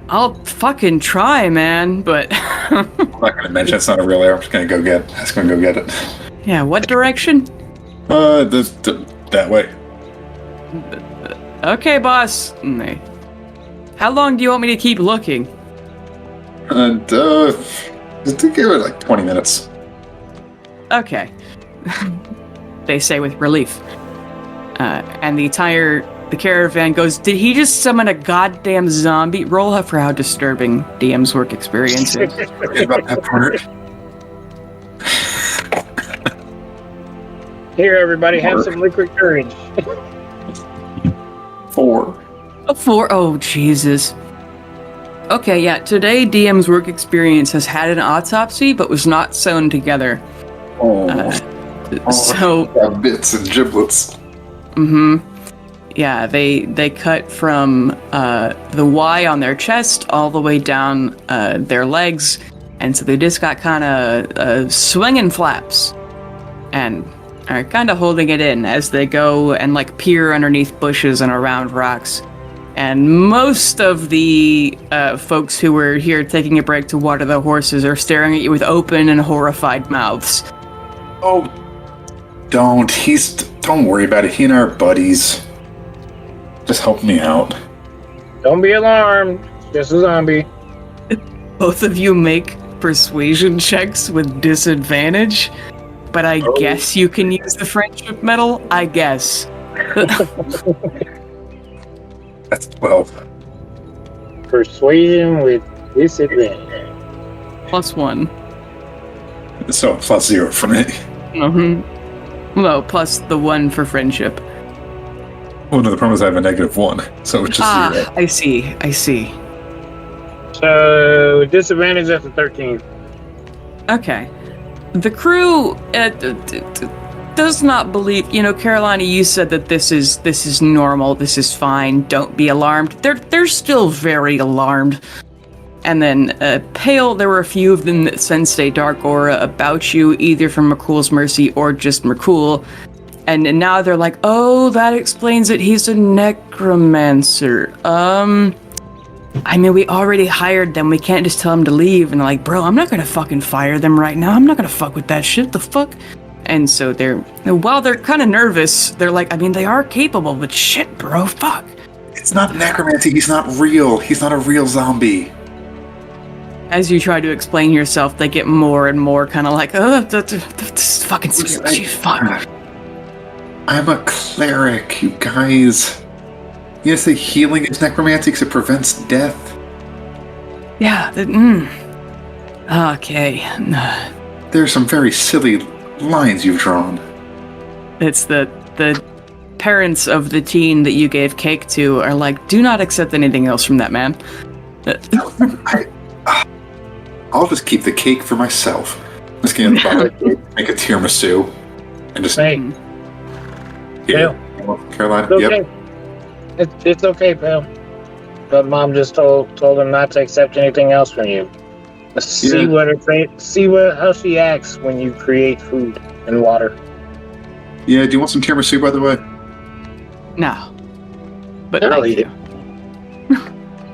I'll fucking try, man, but... I'm not gonna mention it's not a real arrow. I'm just gonna ask him to go get it. Yeah, what direction? That way. Okay, boss. How long do you want me to keep looking? And, just to give it like 20 minutes. Okay. They say with relief. And the caravan goes, did he just summon a goddamn zombie? Roll up for how disturbing DM's work experience is. Forget about that part. Here, everybody, have some liquid courage. 4. A 4? Oh, Jesus. Okay, yeah, today DM's work experience has had an autopsy, but was not sewn together. So... bits and giblets. Yeah, they cut from the Y on their chest all the way down their legs, and so they just got kind of swinging flaps, and are kind of holding it in as they go and like peer underneath bushes and around rocks. And most of the folks who were here taking a break to water the horses are staring at you with open and horrified mouths. Oh, don't worry about it. He and I are buddies. Just help me out. Don't be alarmed. Just a zombie. Both of you make persuasion checks with disadvantage, but I guess you can use the friendship medal, I guess. That's 12. Persuasion with disadvantage. +1. So +0 for me. Well, plus the 1 for friendship. Well, no, the problem is I have a -1, so it's just 0. I see. So, disadvantage after 13. Okay. The crew does not believe, Carolina, you said that this is normal, this is fine, don't be alarmed. They're still very alarmed. And then Pale, there were a few of them that sensed a dark aura about you, either from McCool's mercy or just McCool. And now they're like, oh, that explains it, he's a necromancer. I mean, we already hired them, we can't just tell them to leave. And they're like, bro, I'm not gonna fucking fire them right now, I'm not gonna fuck with that shit, the fuck? And so while they're kind of nervous, they're like, I mean, they are capable, but shit, bro, fuck. It's not necromancy, he's not real. He's not a real zombie. As you try to explain yourself, they get more and more kind of like, oh, this fucking fuck. I'm a cleric, you guys. You say healing is necromancy because it prevents death? Yeah, okay. There's some very silly lines you've drawn. It's the parents of the teen that you gave cake to are like, do not accept anything else from that man. I'll just keep the cake for myself. Let's get in the bottom, make a tiramisu, and just... Hey. Here, Carolina, It's okay. It's okay, pal. But Mom just told him not to accept anything else from you. See how she acts when you create food and water. Yeah, do you want some tiramisu, by the way? No. But I'll thank eat you.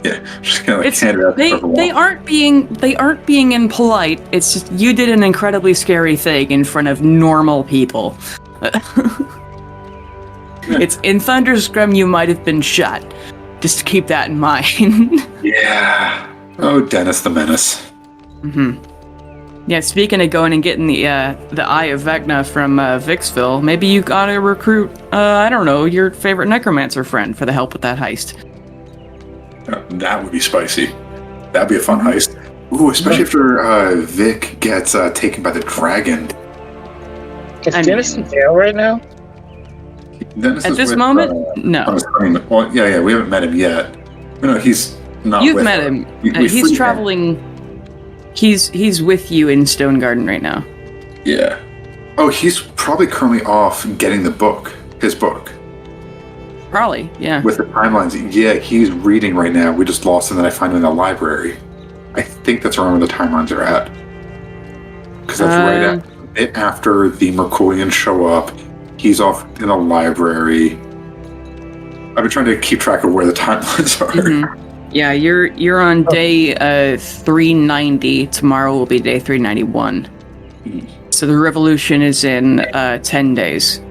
Yeah, just kind of like It's hand it out they to everyone. they aren't being impolite. It's just you did an incredibly scary thing in front of normal people. It's in Thunderscrum you might have been shot. Just keep that in mind. Yeah. Oh, Dennis the Menace. Yeah, speaking of going and getting the Eye of Vecna from Vicksville, maybe you gotta recruit, I don't know, your favorite necromancer friend for the help with that heist. That would be spicy. That'd be a fun heist. Ooh, especially after Vic gets taken by the dragon. Is Dennis in jail right now? Dennis At is this with, moment, no. Well, yeah, we haven't met him yet. No, he's not. You've with met her. him. We He's freed him. traveling. He's with you in Stone Garden right now. Yeah. Oh, he's probably currently off getting the book. His book. Probably, yeah. With the timelines. Yeah, he's reading right now. We just lost him, and I find him in the library. I think that's around where the timelines are at. Because that's right a bit after the Mercurians show up. He's off in the library. I've been trying to keep track of where the timelines are. Mm-hmm. Yeah, you're on day 390. Tomorrow will be day 391. So the revolution is in 10 days.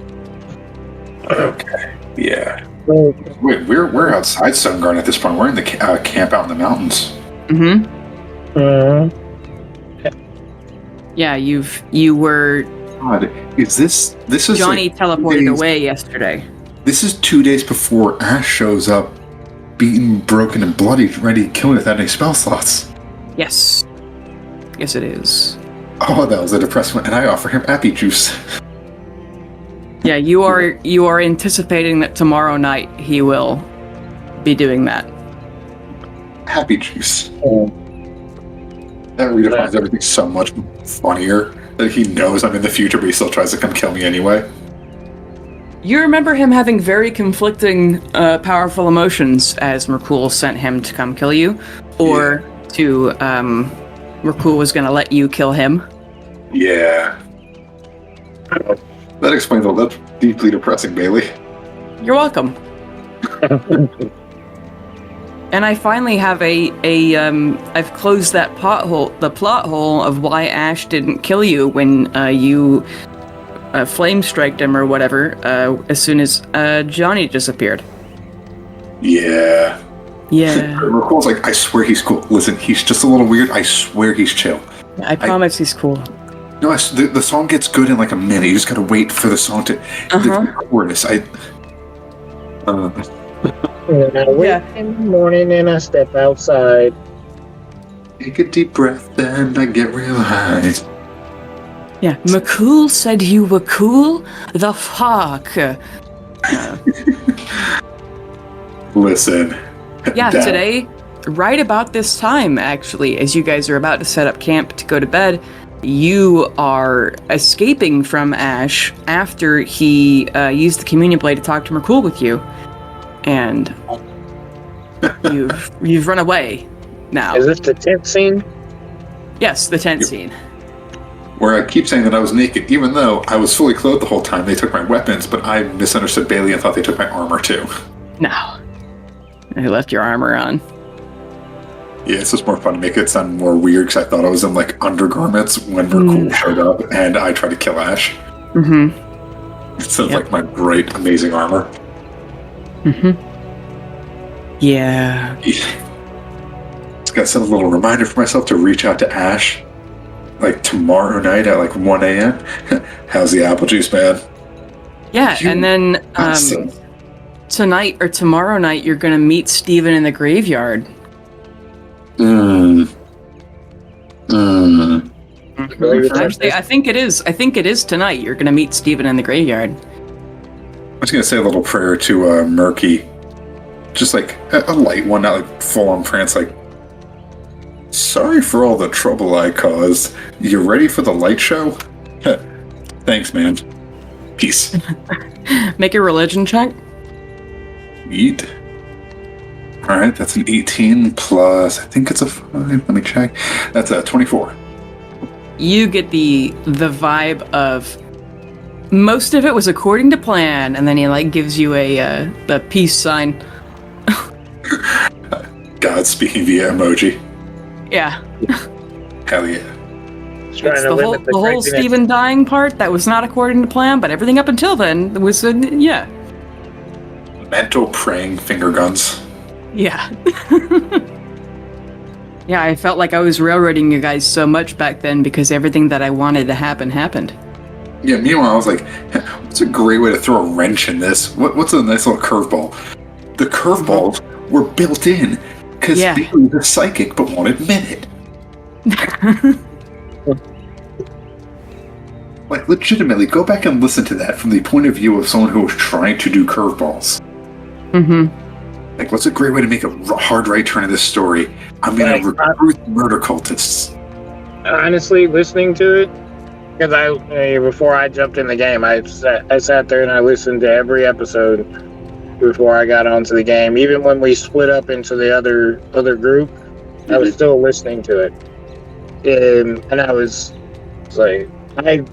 Okay. Yeah. Wait, we're outside Stone Garden at this point. We're in the camp out in the mountains. Yeah, you were. God, this is Johnny like teleported away yesterday. This is 2 days before Ash shows up, beaten, broken, and bloody, ready to kill me without any spell slots. Yes. Yes, it is. Oh, that was a depressing one. And I offer him Appy Juice. Yeah, you are anticipating that tomorrow night he will be doing that. Happy Juice. That redefines everything so much funnier that he knows I'm in the future, but he still tries to come kill me anyway. You remember him having very conflicting, powerful emotions as Merkul sent him to come kill you, or to Merkul was going to let you kill him. Yeah. That explains all that. Deeply depressing, Bailey. You're welcome. And I finally have I've closed that the plot hole of why Ash didn't kill you when you flame striked him or whatever, as soon as Johnny disappeared. Yeah. Yeah. Merkul's like, I swear he's cool. Listen, he's just a little weird. I swear he's chill. I promise he's cool. No, the song gets good in like a minute. You just gotta wait for the song to the chorus. And I wake in the morning and I step outside. Take a deep breath, then I get real high. Yeah, McCool said you were cool? The fuck? Listen. Yeah, Dad. today, right about this time, actually, as you guys are about to set up camp to go to bed, you are escaping from Ash after he used the communion blade to talk to Merkul with you. And you've run away now. Is this the tent scene? Yes, the tent scene. Where I keep saying that I was naked, even though I was fully clothed the whole time. They took my weapons, but I misunderstood Bailey and thought they took my armor too. No. You left your armor on. Yeah, it's just more fun to make it sound more weird because I thought I was in like undergarments when Merkul showed up and I tried to kill Ash. Instead of like my bright, amazing armor. Yeah. Just gotta set a little reminder for myself to reach out to Ash like tomorrow night at like 1 a.m. How's the apple juice, man? Yeah, and then tonight or tomorrow night you're gonna meet Steven in the graveyard. Actually, I think it is tonight. You're gonna meet Steven in the graveyard. I was gonna say a little prayer to Murky. Just like a light one, not like full on prance, like, sorry for all the trouble I caused. You ready for the light show? Thanks, man. Peace. Make a religion check. Eat. Alright, that's an 18 plus, I think it's a 5. Let me check. That's a 24. You get the vibe of most of it was according to plan, and then he like gives you a peace sign. God speaking via emoji. Yeah. Hell yeah. Just trying It's to the whole limit the Stephen craziness. dying part that was not according to plan, but everything up until then was yeah. Mental praying finger guns. Yeah. Yeah, I felt like I was railroading you guys so much back then because everything that I wanted to happen happened. Yeah, meanwhile, I was like, what's a great way to throw a wrench in this? What's a nice little curveball? The curveballs were built in because Yeah. Bailey's a psychic but won't admit it. Like, legitimately, go back and listen to that from the point of view of someone who was trying to do curveballs. Mm-hmm. Like, what's a great way to make a hard right turn in this story? I'm going to recruit murder cultists. Honestly, listening to it, because before I jumped in the game, I sat there and I listened to every episode before I got onto the game. Even when we split up into the other group, I was still listening to it, and I was like, I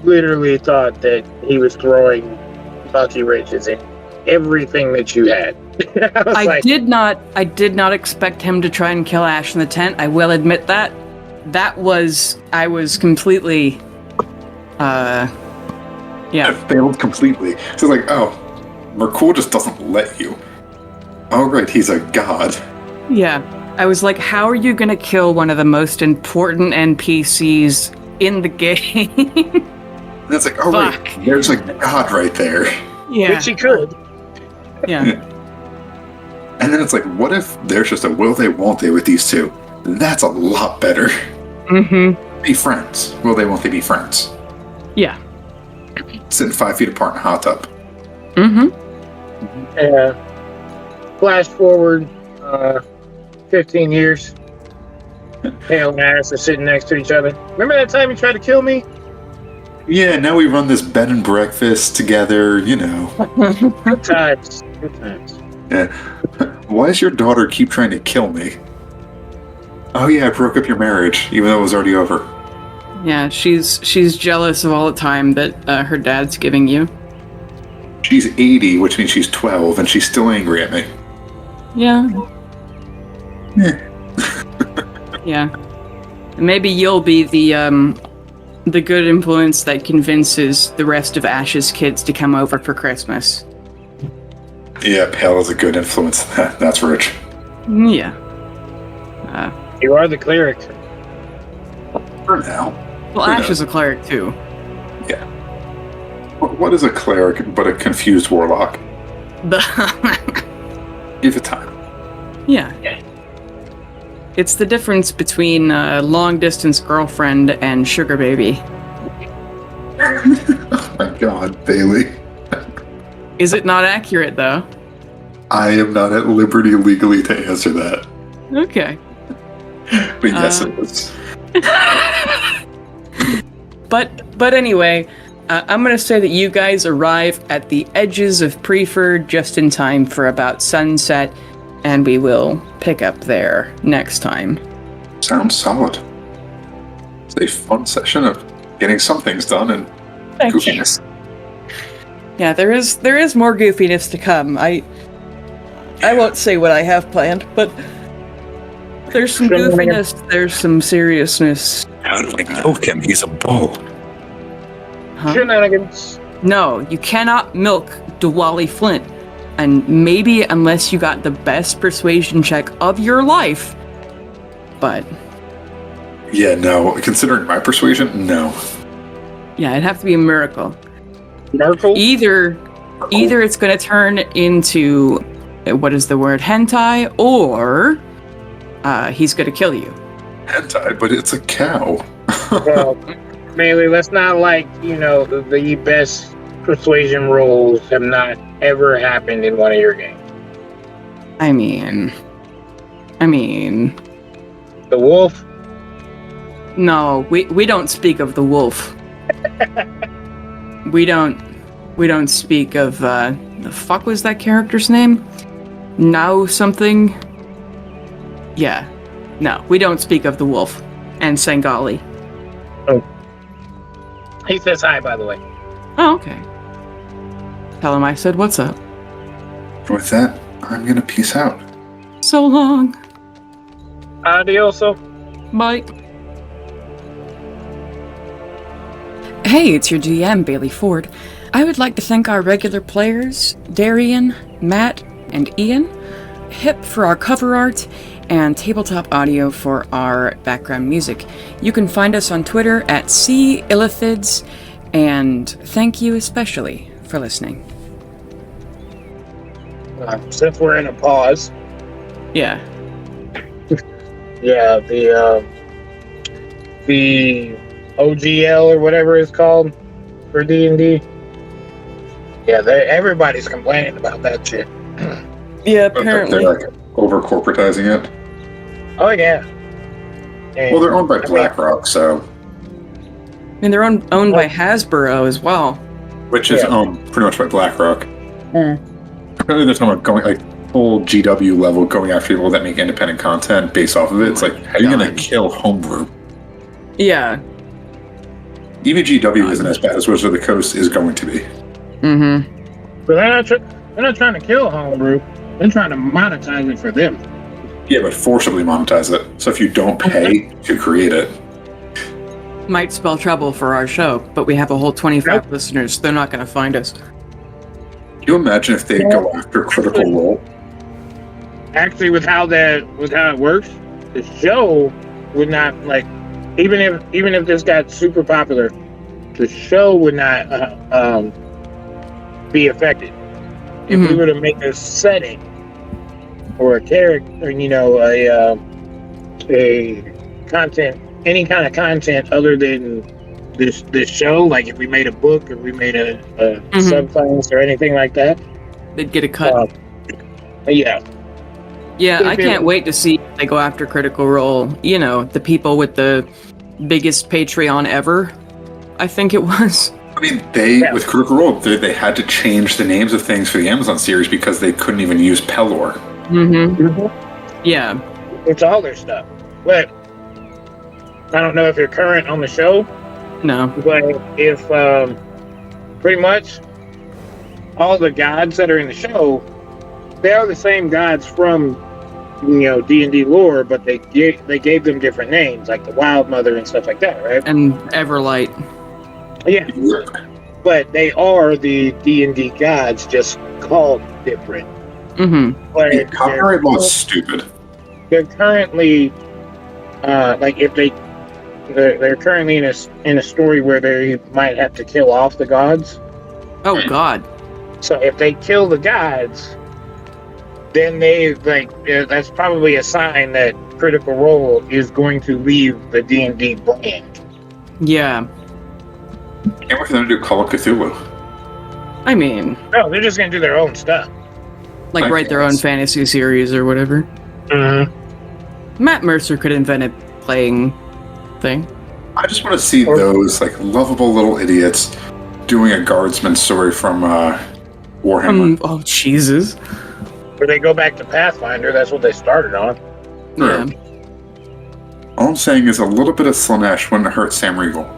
literally thought that he was throwing Bucky Riches in everything that you had. I did not expect him to try and kill Ash in the tent. I will admit that. I was completely yeah. It failed completely. So like, oh, Merkul just doesn't let you. Oh, right, he's a god. Yeah. I was like, how are you gonna kill one of the most important NPCs in the game? And it's like, oh, Fuck. right, there's a god right there. Yeah. Which he could. Yeah. And then it's like, what if there's just a will they, won't they with these two? That's a lot better. Mm-hmm. Be friends. Will they, won't they be friends? Yeah. Sitting 5 feet apart in a hot tub. Mm-hmm. Flash forward 15 years. Hale and Ash are sitting next to each other. Remember that time you tried to kill me? Yeah, now we run this bed and breakfast together, you know. Good times. Good times. Yeah. Why does your daughter keep trying to kill me? Oh yeah, I broke up your marriage, even though it was already over. Yeah, she's jealous of all the time that her dad's giving you. She's 80, which means she's 12, and she's still angry at me. Yeah. Yeah. Yeah. Maybe you'll be the good influence that convinces the rest of Ash's kids to come over for Christmas. Yeah, Pale is a good influence. That's rich. Yeah. You are the cleric. For now. Well, Who Ash knows? is a cleric too. Yeah. What is a cleric but a confused warlock? Give it time. Yeah. It's the difference between long-distance girlfriend and sugar baby. Oh my god, Bailey. Is it not accurate, though? I am not at liberty legally to answer that. Okay. But yes, it is. But anyway, I'm going to say that you guys arrive at the edges of Preford just in time for about sunset, and we will pick up there next time. Sounds solid. It's a fun session of getting some things done and Thank goofiness. Yeah, there is more goofiness to come. I won't say what I have planned, but there's some goofiness, there's some seriousness. How do I milk him? He's a bull. Huh? Shenanigans. No, you cannot milk Diwali Flint. And maybe unless you got the best persuasion check of your life. But Yeah, no. Considering my persuasion, no. yeah, it'd have to be a miracle. Miracle? Either it's going to turn into, what is the word, hentai, or he's going to kill you. Hentai, but it's a cow. Well, Bailey, let's not the best persuasion rolls have not ever happened in one of your games. I mean, The wolf? no, we don't speak of the wolf. We don't speak of, the fuck was that character's name? Now something? Yeah. No, we don't speak of the wolf. And Sangali. He says hi, by the way. Oh, okay. Tell him I said what's up. With that, I'm gonna peace out. so long. Adioso. Bye. Hey, it's your GM, Bailey Ford. I would like to thank our regular players, Darian, Matt, and Ian, Hip for our cover art, and Tabletop Audio for our background music. You can find us on Twitter at @illithids, and thank you especially for listening. Since we're in a pause, Yeah. yeah, the OGL or whatever it's called for D&D. Yeah, everybody's complaining about that shit. Yeah, They're apparently. like over corporatizing it. Oh yeah. And, Well, they're owned by I mean, BlackRock, so And they're owned by Hasbro as well. which is Yeah. owned pretty much by BlackRock. Apparently, they're talking about going like full GW level, going after people that make independent content based off of it. It's like, how are you going to kill homebrew? Yeah. Even GW isn't as bad as Wizard of the Coast is going to be. Mm-hmm. But they're not trying to kill homebrew. They're trying to monetize it for them. Yeah, but forcibly monetize it. So if you don't pay to create it, Might spell trouble for our show, but we have a whole 25 listeners. They're not going to find us. can you imagine if they go after Critical Role? Actually, with how it works, the show would not like even if this got super popular, the show would not be affected. If we were to make a setting or a character, a content, any kind of content other than this show, like if we made a book or we made a subclass or anything like that, They'd get a cut. yeah. Yeah, I can't wait to see if they go after Critical Role. You know, the people with the biggest Patreon ever, I think it was. I mean, with Critical Role, they had to change the names of things for the Amazon series because they couldn't even use Pelor. Mm-hmm. Yeah. It's all their stuff. But I don't know if you're current on the show, No. but if pretty much all the gods that are in the show, they are the same gods from D&D lore, but they gave them different names, like the Wild Mother and stuff like that, right? And Everlight. Yeah, but they are the D&D gods, just called different. Mm-hmm. But Yeah, copyright law is stupid. they're currently if they're currently in a story where they might have to kill off the gods. Oh, God. So if they kill the gods, then that's probably a sign that Critical Role is going to leave the D&D brand. Yeah. Can't wait for them to do Call of Cthulhu. I mean, No, they're just going to do their own stuff. like write their own fantasy series or whatever. Mm-hmm. Matt Mercer could invent a playing thing. I just want to see those like lovable little idiots doing a guardsman story from Warhammer. Oh, Jesus. Or they go back to Pathfinder. That's what they started on. Yeah. All I'm saying is a little bit of Slanesh wouldn't hurt Sam Riegel.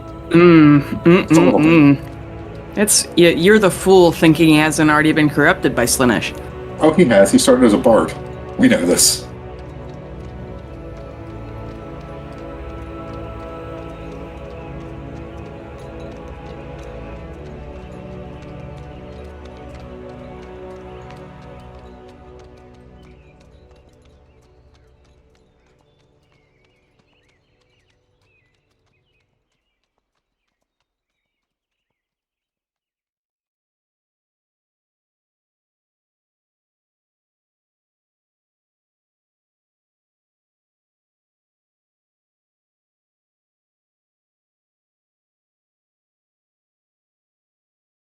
It's you're the fool thinking he hasn't already been corrupted by Slanesh. Oh, he has. He started as a bard. We know this.